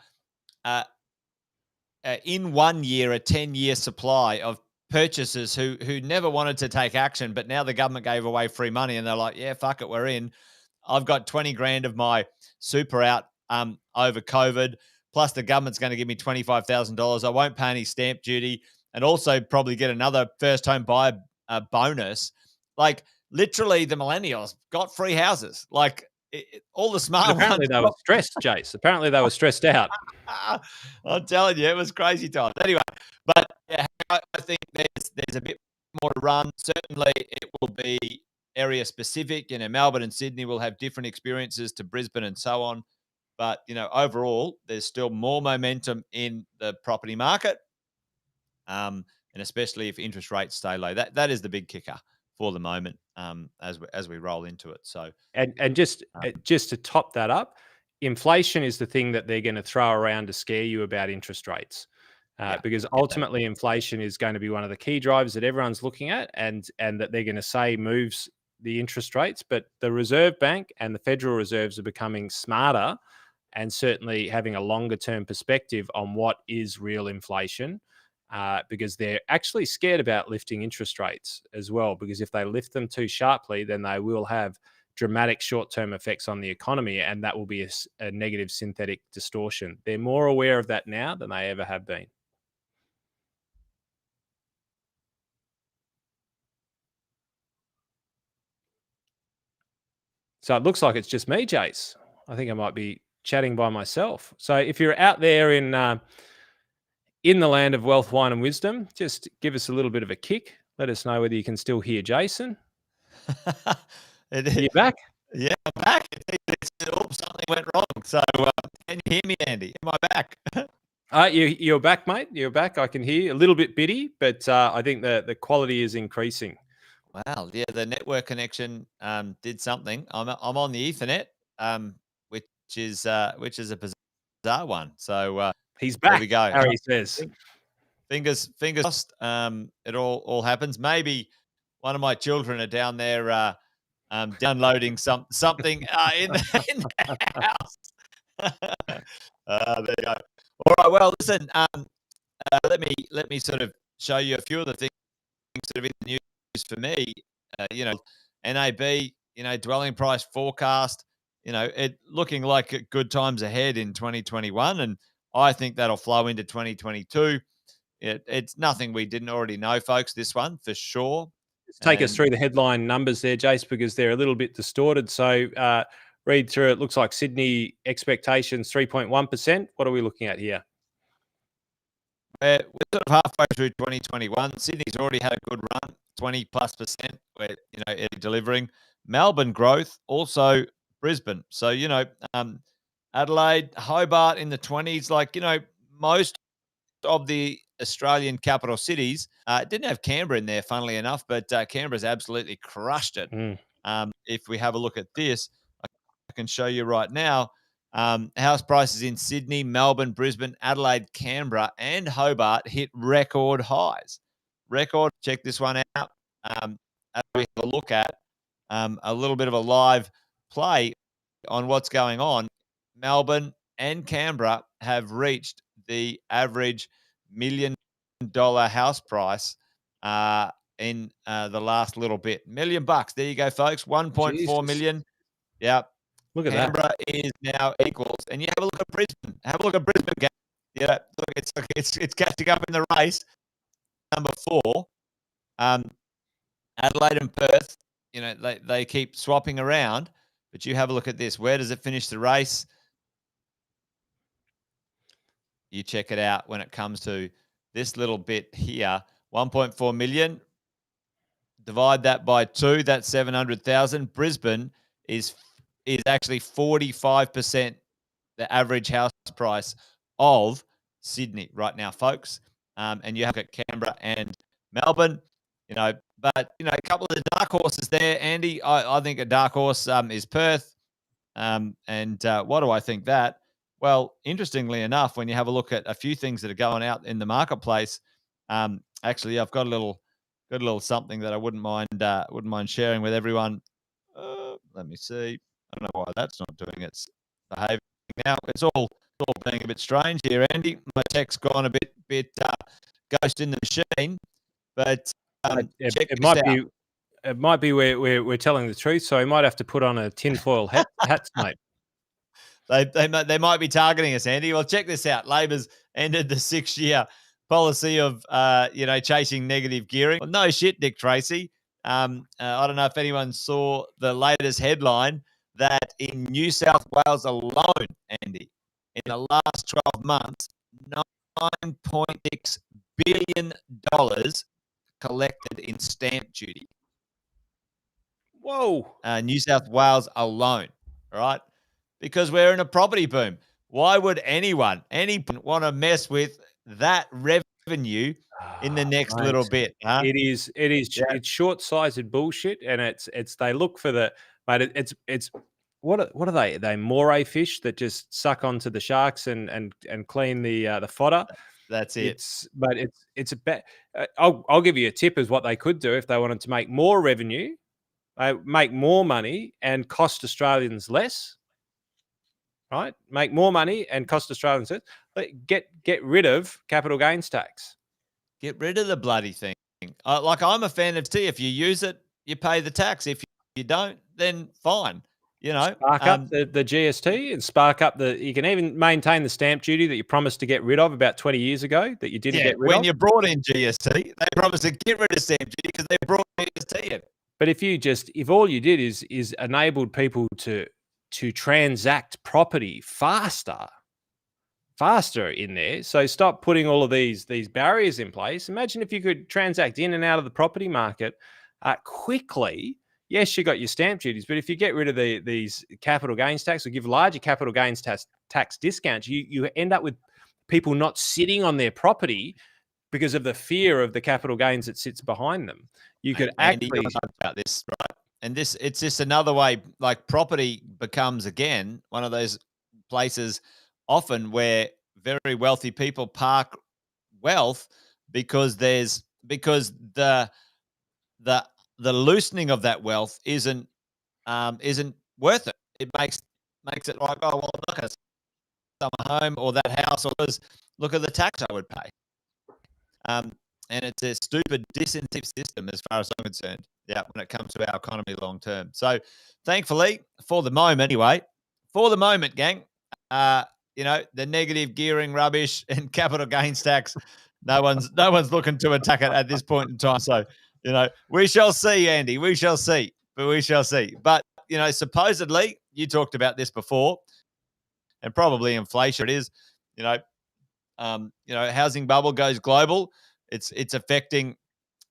in 1 year, a 10-year supply of purchasers who never wanted to take action, but now the government gave away free money, and they're like, yeah, fuck it, we're in. I've got 20 grand of my super out over COVID, plus the government's going to give me $25,000. I won't pay any stamp duty, and also probably get another first home buyer bonus. Like, literally, the millennials got free houses. Like, all the smart ones. Apparently they were stressed, Jace. Apparently they were stressed out. I'm telling you, it was crazy times. Anyway, but yeah, I think there's a bit more to run. Certainly, it will be area specific. Melbourne and Sydney will have different experiences to Brisbane and so on. But overall, there's still more momentum in the property market, and especially if interest rates stay low. That is the big kicker for the moment, as we roll into it. So, and just to top that up, inflation is the thing that they're going to throw around to scare you about interest rates, because ultimately inflation is going to be one of the key drivers that everyone's looking at, and that they're going to say moves the interest rates. But the Reserve Bank and the Federal Reserves are becoming smarter, and certainly having a longer term perspective on what is real inflation. Because they're actually scared about lifting interest rates as well, because if they lift them too sharply, then they will have dramatic short-term effects on the economy, and that will be a negative synthetic distortion. They're more aware of that now than they ever have been. So it looks like it's just me, Jace. I think I might be chatting by myself. So if you're out there in the land of wealth, wine, and wisdom, just give us a little bit of a kick. Let us know whether you can still hear Jason. Are you back? Yeah, I'm back. Something went wrong. So can you hear me, Andy? Am I back? You're back, mate. You're back. I can hear you. A little bit bitty, but I think the quality is increasing. Wow. Yeah, the network connection did something. I'm on the Ethernet, which is a bizarre one. So he's back. There we go. Harry says. Fingers crossed. It all happens. Maybe one of my children are down there downloading something in the house. There you go. All right. Well, listen. Let me sort of show you a few of the things that have been in the news for me. NAB. Dwelling price forecast. It looking like good times ahead in 2021, and I think that'll flow into 2022. It's nothing we didn't already know, folks, this one for sure. Take us through the headline numbers there, Jace, because they're a little bit distorted. So read through it. Looks like Sydney expectations 3.1%. What are we looking at here? We're sort of halfway through 2021. Sydney's already had a good run, 20+%. We're delivering. Melbourne growth, also Brisbane. So Adelaide, Hobart in the 20s. Like most of the Australian capital cities didn't have Canberra in there, funnily enough, but Canberra's absolutely crushed it. If we have a look at this, I can show you right now. House prices in Sydney, Melbourne, Brisbane, Adelaide, Canberra, and Hobart hit record highs. Check this one out. As we have a look at a little bit of a live play on what's going on, Melbourne and Canberra have reached the average $1 million house price in the last little bit. $1 million. There you go, folks. 1.4 million. Yeah. Look at Canberra is now equals, and you have a look at Brisbane. Have a look at Brisbane. Yeah, look, it's catching up in the race. Number 4, Adelaide and Perth. They keep swapping around, but you have a look at this. Where does it finish the race? You check it out when it comes to this little bit here. 1.4 million. Divide that by 2. That's 700,000. Brisbane is actually 45% the average house price of Sydney right now, folks. And you have at Canberra and Melbourne, but a couple of the dark horses there, Andy. I think a dark horse is Perth. And what do I think that? Well, interestingly enough, when you have a look at a few things that are going out in the marketplace, actually, I've got a little something that I wouldn't mind sharing with everyone. Let me see. I don't know why that's not doing its behaving now. It's all being a bit strange here, Andy. My tech's gone a bit ghost in the machine, but check it this might out. be. It might be we're telling the truth, so we might have to put on a tinfoil hat, mate. They might be targeting us, Andy. Well, check this out. Labor's ended the 6-year policy of chasing negative gearing. Well, no shit, Dick Tracy. I don't know if anyone saw the latest headline that in New South Wales alone, Andy, in the last 12 months, $9.6 billion collected in stamp duty. Whoa. New South Wales alone, right? Because we're in a property boom. Why would anyone want to mess with that revenue in the next little bit? Huh? It's short-sighted bullshit, and it's they look for the mate. It's what are they? They moray fish that just suck onto the sharks and clean the fodder. That's it. It's a bet. I'll give you a tip as what they could do if they wanted to make more revenue, make more money, and cost Australians less. Right, make more money and cost Australians less. Get rid of capital gains tax. Get rid of the bloody thing. I'm a fan of tea. If you use it, you pay the tax. If you don't, then fine. Spark up the GST and spark up you can even maintain the stamp duty that you promised to get rid of about 20 years ago that you didn't get rid of. When you brought in GST, they promised to get rid of stamp duty because they brought GST in. But if all you did is enabled people to transact property faster in there. So stop putting all of these barriers in place. Imagine if you could transact in and out of the property market quickly. Yes, you got your stamp duties, but if you get rid of these capital gains tax or give larger capital gains tax discounts, you end up with people not sitting on their property because of the fear of the capital gains that sits behind them. You could actually about this, right? And it's just another way, like property becomes again one of those places often where very wealthy people park wealth because the loosening of that wealth isn't worth it. It makes it like, oh well, I'm not going to sell my home or that house, or look at the tax I would pay. And it's a stupid disincentive system as far as I'm concerned. Yeah, when it comes to our economy long term. So, thankfully, for the moment, gang, the negative gearing rubbish and capital gains tax, no one's looking to attack it at this point in time. So, we shall see, Andy. We shall see. But we shall see. But, supposedly, you talked about this before, and probably inflation it is, housing bubble goes global. It's affecting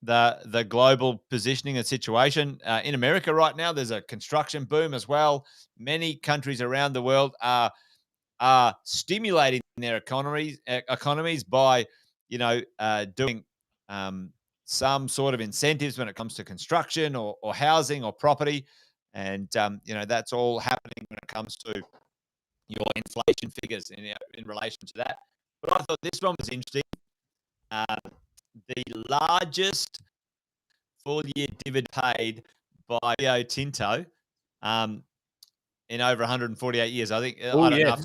the global positioning and situation. In America right now, there's a construction boom as well. Many countries around the world are stimulating their economies by, doing some sort of incentives when it comes to construction or housing or property. And, that's all happening when it comes to your inflation figures in relation to that. But I thought this one was interesting. The largest full-year dividend paid by Rio Tinto in over 148 years. I think, I don't know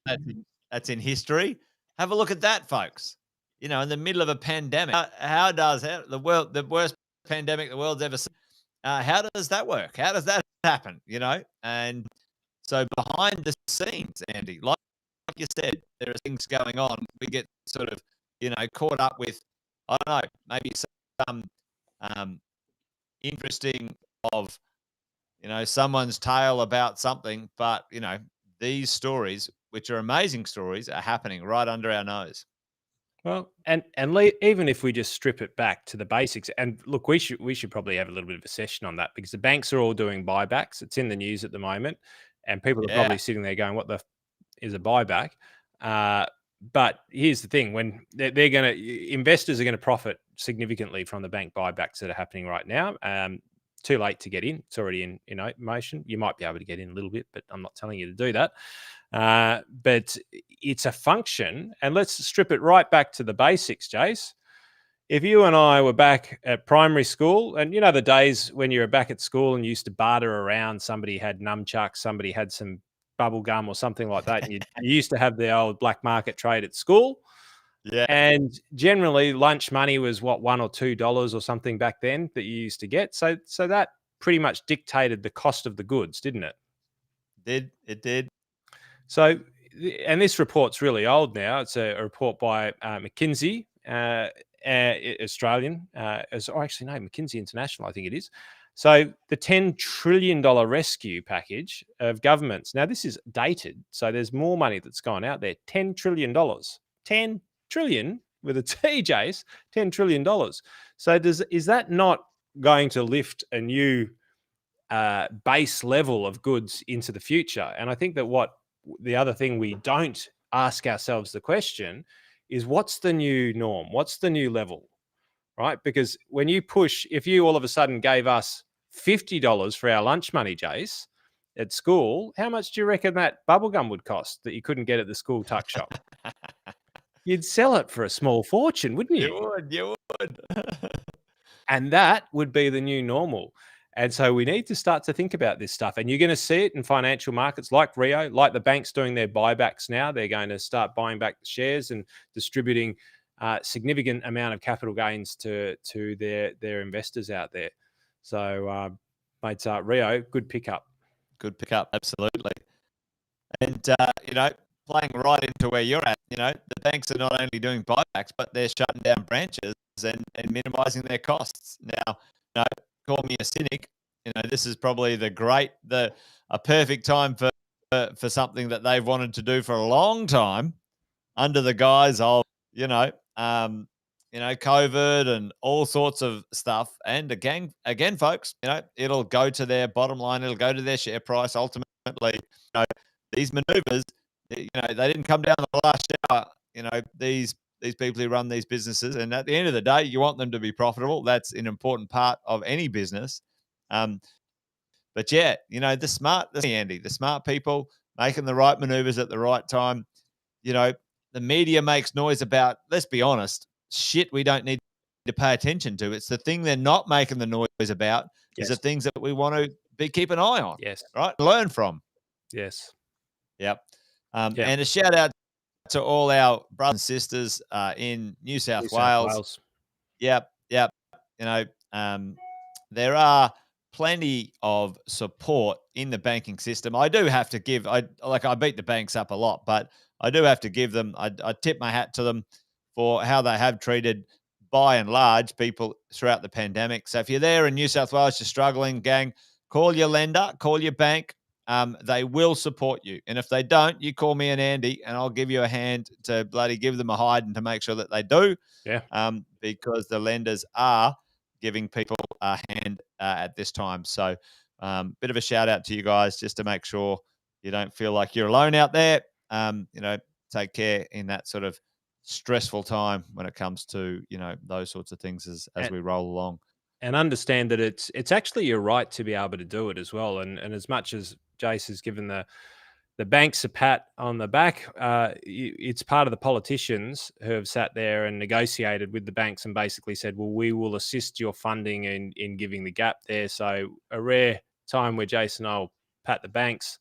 if that's in history. Have a look at that, folks. In the middle of a pandemic, how does the worst pandemic the world's ever seen, how does that work? How does that happen? And so behind the scenes, Andy, like you said, there are things going on. We get sort of, caught up with, I don't know, maybe some interesting of, someone's tale about something, but, these stories, which are amazing stories, are happening right under our nose. Well, and even if we just strip it back to the basics, and look, we should probably have a little bit of a session on that, because the banks are all doing buybacks. It's in the news at the moment, and people are probably sitting there going, "What the is a buyback?" But here's the thing: when investors are going to profit significantly from the bank buybacks that are happening right now. Too late to get in; it's already in motion. You might be able to get in a little bit, but I'm not telling you to do that. But it's a function, and let's strip it right back to the basics, Jace. If you and I were back at primary school, and the days when you were back at school and you used to barter around, somebody had nunchucks, somebody had some bubble gum or something like that, and you used to have the old black market trade at school. Yeah. And generally lunch money was what, $1 or $2 or something back then that you used to get. So that pretty much dictated the cost of the goods, didn't it? It did. So, and this report's really old now. It's a report by McKinsey, Australian. Actually, no, McKinsey International, I think it is. So the $10 trillion rescue package of governments. Now, this is dated, so there's more money that's gone out there. $10 trillion. 10 trillion with a T, Jace, $10 trillion. So is that not going to lift a new base level of goods into the future? And I think that the other thing we don't ask ourselves the question is, what's the new norm? What's the new level, right? Because when if you all of a sudden gave us $50 for our lunch money, Jace, at school, how much do you reckon that bubblegum would cost that you couldn't get at the school tuck shop? You'd sell it for a small fortune, wouldn't you? You would. And that would be the new normal. And so we need to start to think about this stuff. And you're going to see it in financial markets like Rio, like the banks doing their buybacks now. They're going to start buying back the shares and distributing significant amount of capital gains to their investors out there. So, mate, Rio, good pickup. Good pickup, absolutely. And, playing right into where you're at, the banks are not only doing buybacks, but they're shutting down branches and minimizing their costs. Now, call me a cynic. This is probably a perfect time for something that they've wanted to do for a long time, under the guise of, COVID and all sorts of stuff. And again, folks, it'll go to their bottom line. It'll go to their share price. Ultimately, these maneuvers, they didn't come down the last shower. These people who run these businesses, and at the end of the day, you want them to be profitable. That's an important part of any business. But yeah, the smart people making the right maneuvers at the right time. The media makes noise about, let's be honest, shit we don't need to pay attention to. It's the thing they're not making the noise about. Is the things that we want to keep an eye on. Yes. Right. Learn from. Yes. Yep. And a shout out to all our brothers and sisters in New South Wales. Yep. There are plenty of support in the banking system. I do have to give, I beat the banks up a lot, but I do have to give them, I tip my hat to them for how they have treated, by and large, people throughout the pandemic. So if you're there in New South Wales, you're struggling, gang, call your lender, call your bank. They will support you. And if they don't, you call me and Andy, and I'll give you a hand to bloody give them a hide and to make sure that they do. Yeah. Because the lenders are giving people a hand at this time. So, bit of a shout out to you guys just to make sure you don't feel like you're alone out there. Take care in that sort of stressful time when it comes to those sorts of things as we roll along. And understand that it's actually your right to be able to do it as well. And as much as Jace has given the banks a pat on the back, it's part of the politicians who have sat there and negotiated with the banks and basically said, well, we will assist your funding in giving the gap there. So a rare time where Jason and I will pat the banks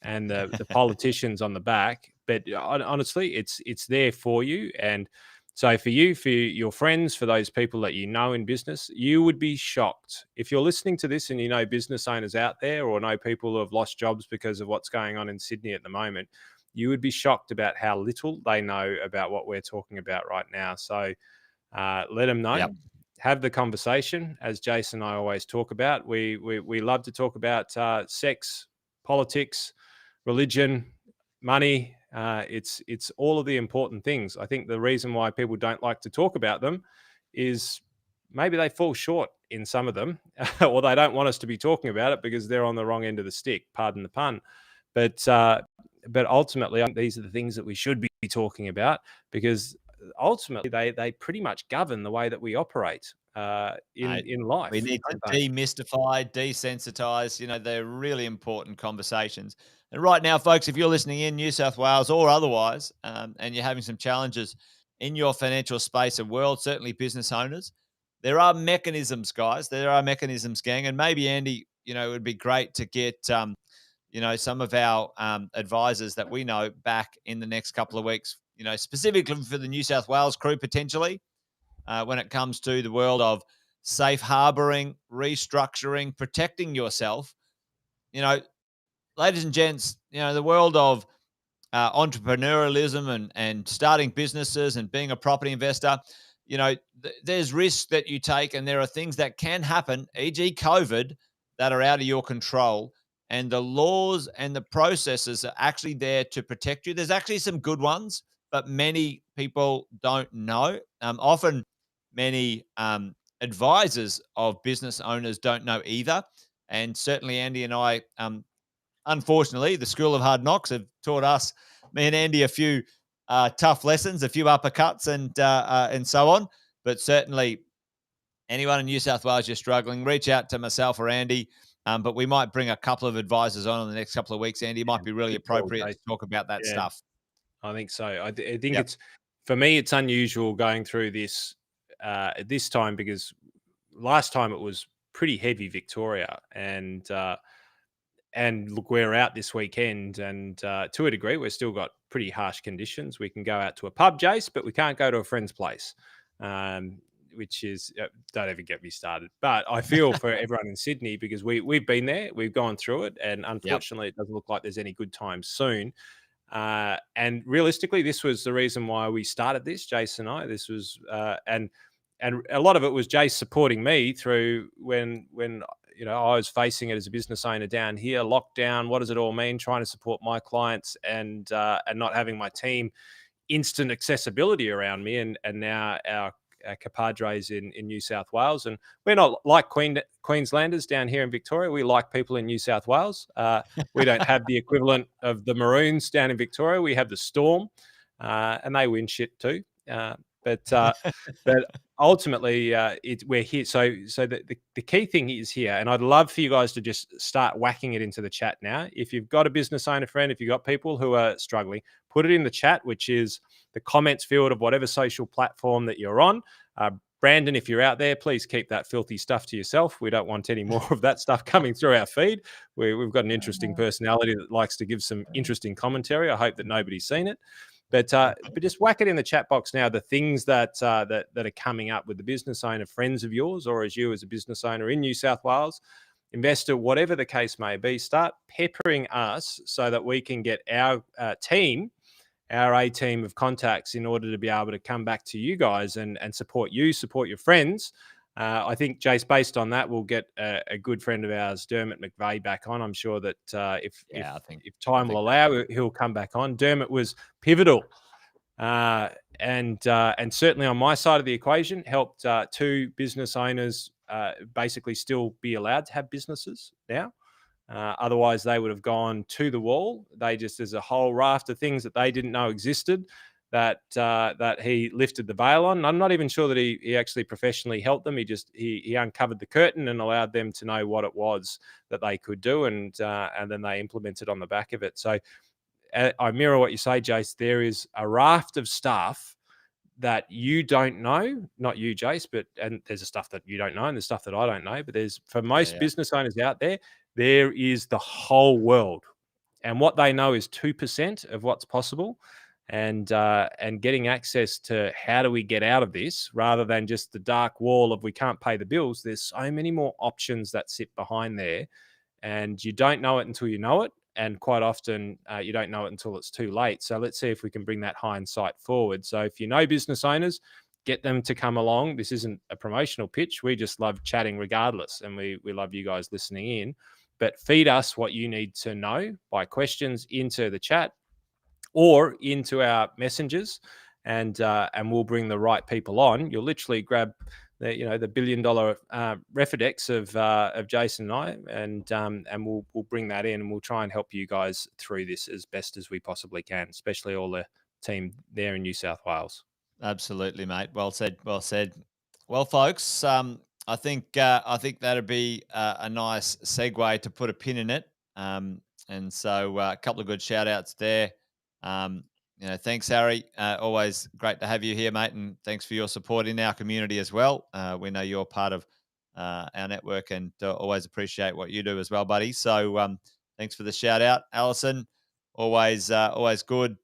and the politicians on the back. But honestly, it's there for you. And so for your friends, for those people that you know in business, you would be shocked if you're listening to this and you know business owners out there or know people who have lost jobs because of what's going on in Sydney at the moment. You would be shocked about how little they know about what we're talking about right now. So let them know. Yep. Have the conversation, as Jason and I always talk about. We love to talk about sex, politics, religion, money. It's all of the important things. I think the reason why people don't like to talk about them is maybe they fall short in some of them, or they don't want us to be talking about it because they're on the wrong end of the stick. Pardon the pun, but ultimately, I think these are the things that we should be talking about because ultimately they pretty much govern the way that we operate in life. We need to demystify, desensitize. They're really important conversations. And right now, folks, if you're listening in New South Wales or otherwise, and you're having some challenges in your financial space and world, certainly business owners, there are mechanisms, guys. There are mechanisms, gang. And maybe, Andy, it would be great to get, some of our advisors that we know back in the next couple of weeks, specifically for the New South Wales crew potentially, when it comes to the world of safe harboring, restructuring, protecting yourself. Ladies and gents, the world of entrepreneurialism and starting businesses and being a property investor, there's risks that you take and there are things that can happen, e.g. COVID, that are out of your control. And the laws and the processes are actually there to protect you. There's actually some good ones, but many people don't know. Often many advisors of business owners don't know either. And certainly Andy and I, unfortunately, the School of Hard Knocks have taught us, me and Andy, a few tough lessons, a few uppercuts and so on. But certainly anyone in New South Wales you're struggling, reach out to myself or Andy. But we might bring a couple of advisors on in the next couple of weeks, Andy. It might be really appropriate to talk about that stuff. I think so. I think it's, for me, it's unusual going through this this time because last time it was pretty heavy Victoria, and look, we're out this weekend, and to a degree, we've still got pretty harsh conditions. We can go out to a pub, Jace, but we can't go to a friend's place, which is don't even get me started. But I feel for everyone in Sydney because we've been there, we've gone through it, and unfortunately, it doesn't look like there's any good times soon. And realistically, this was the reason why we started this, Jace and I. This was and a lot of it was Jace supporting me through when I was facing it as a business owner down here, lockdown. What does it all mean? Trying to support my clients and not having my team instant accessibility around me, and now our compadres in New South Wales. And we're not like Queenslanders down here in Victoria. We like people in New South Wales. We don't have the equivalent of the Maroons down in Victoria. We have the Storm, and they win shit too. But ultimately, we're here. So the key thing is here, and I'd love for you guys to just start whacking it into the chat now. If you've got a business owner friend, if you've got people who are struggling, put it in the chat, which is the comments field of whatever social platform that you're on. Brandon, if you're out there, please keep that filthy stuff to yourself. We don't want any more of that stuff coming through our feed. We've got an interesting personality that likes to give some interesting commentary. I hope that nobody's seen it. But just whack it in the chat box now, the things that are coming up with the business owner friends of yours, or as you as a business owner in New South Wales. investor, whatever the case may be, start peppering us so that we can get our team, our A team of contacts, in order to be able to come back to you guys and support you, support your friends. I think, Jace, based on that, we'll get a good friend of ours, Dermot McVeigh, back on. I'm sure that if time will allow, he'll come back on. Dermot was pivotal, and certainly on my side of the equation, helped 2 business owners basically still be allowed to have businesses now. Otherwise, they would have gone to the wall. There's a whole raft of things that they didn't know existed that he lifted the veil on. I'm not even sure that he actually professionally helped them. He uncovered the curtain and allowed them to know what it was that they could do, and then they implemented on the back of it. So I mirror what you say, Jace. There is a raft of stuff that you don't know, not you, Jace, and there's the stuff that you don't know and the stuff that I don't know. But for most business owners out there, there is the whole world, and what they know is 2% of what's possible. And getting access to how do we get out of this, rather than just the dark wall of we can't pay the bills. There's so many more options that sit behind there, and you don't know it until you know it. And quite often you don't know it until it's too late. So let's see if we can bring that hindsight forward. So if you know business owners, get them to come along. This isn't a promotional pitch. We just love chatting regardless, and we love you guys listening in. But feed us what you need to know by questions into the chat or into our messengers, and we'll bring the right people on. You'll literally grab the $1 billion Refidex of Jason and I, and we'll bring that in, and we'll try and help you guys through this as best as we possibly can, especially all the team there in New South Wales. Absolutely, mate. Well said. Well said. Well, folks, I think that'd be a nice segue to put a pin in it. And so a couple of good shout outs there. Thanks, Harry. Always great to have you here, mate. And thanks for your support in our community as well. We know you're part of our network, and always appreciate what you do as well, buddy. So thanks for the shout out, Alison. Always good.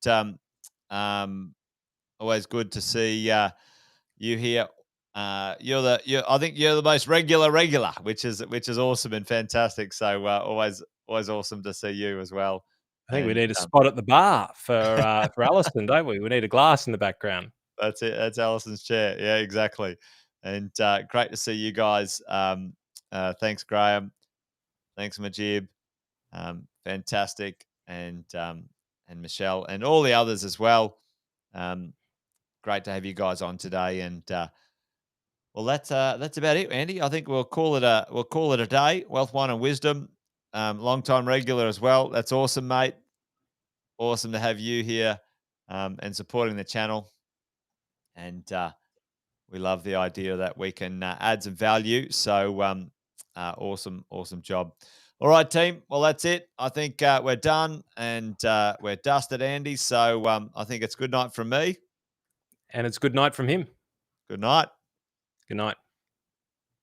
Always good to see you here. I think you're the most regular, which is awesome and fantastic. So always awesome to see you as well. I think we need a spot at the bar for Alison, don't we? We need a glass in the background. That's it. That's Alison's chair. Yeah, exactly. And great to see you guys. Thanks, Graham. Thanks, Majib. Fantastic. And Michelle and all the others as well. Great to have you guys on today. And well, that's about it, Andy. I think we'll call it a day. Wealth, Wine, and Wisdom. Long time regular as well. That's awesome, mate. Awesome to have you here and supporting the channel. And we love the idea that we can add some value. So awesome job. All right, team. Well, that's it. I think we're done, and we're dusted, Andy. So I think it's good night from me. And it's good night from him. Good night. Good night.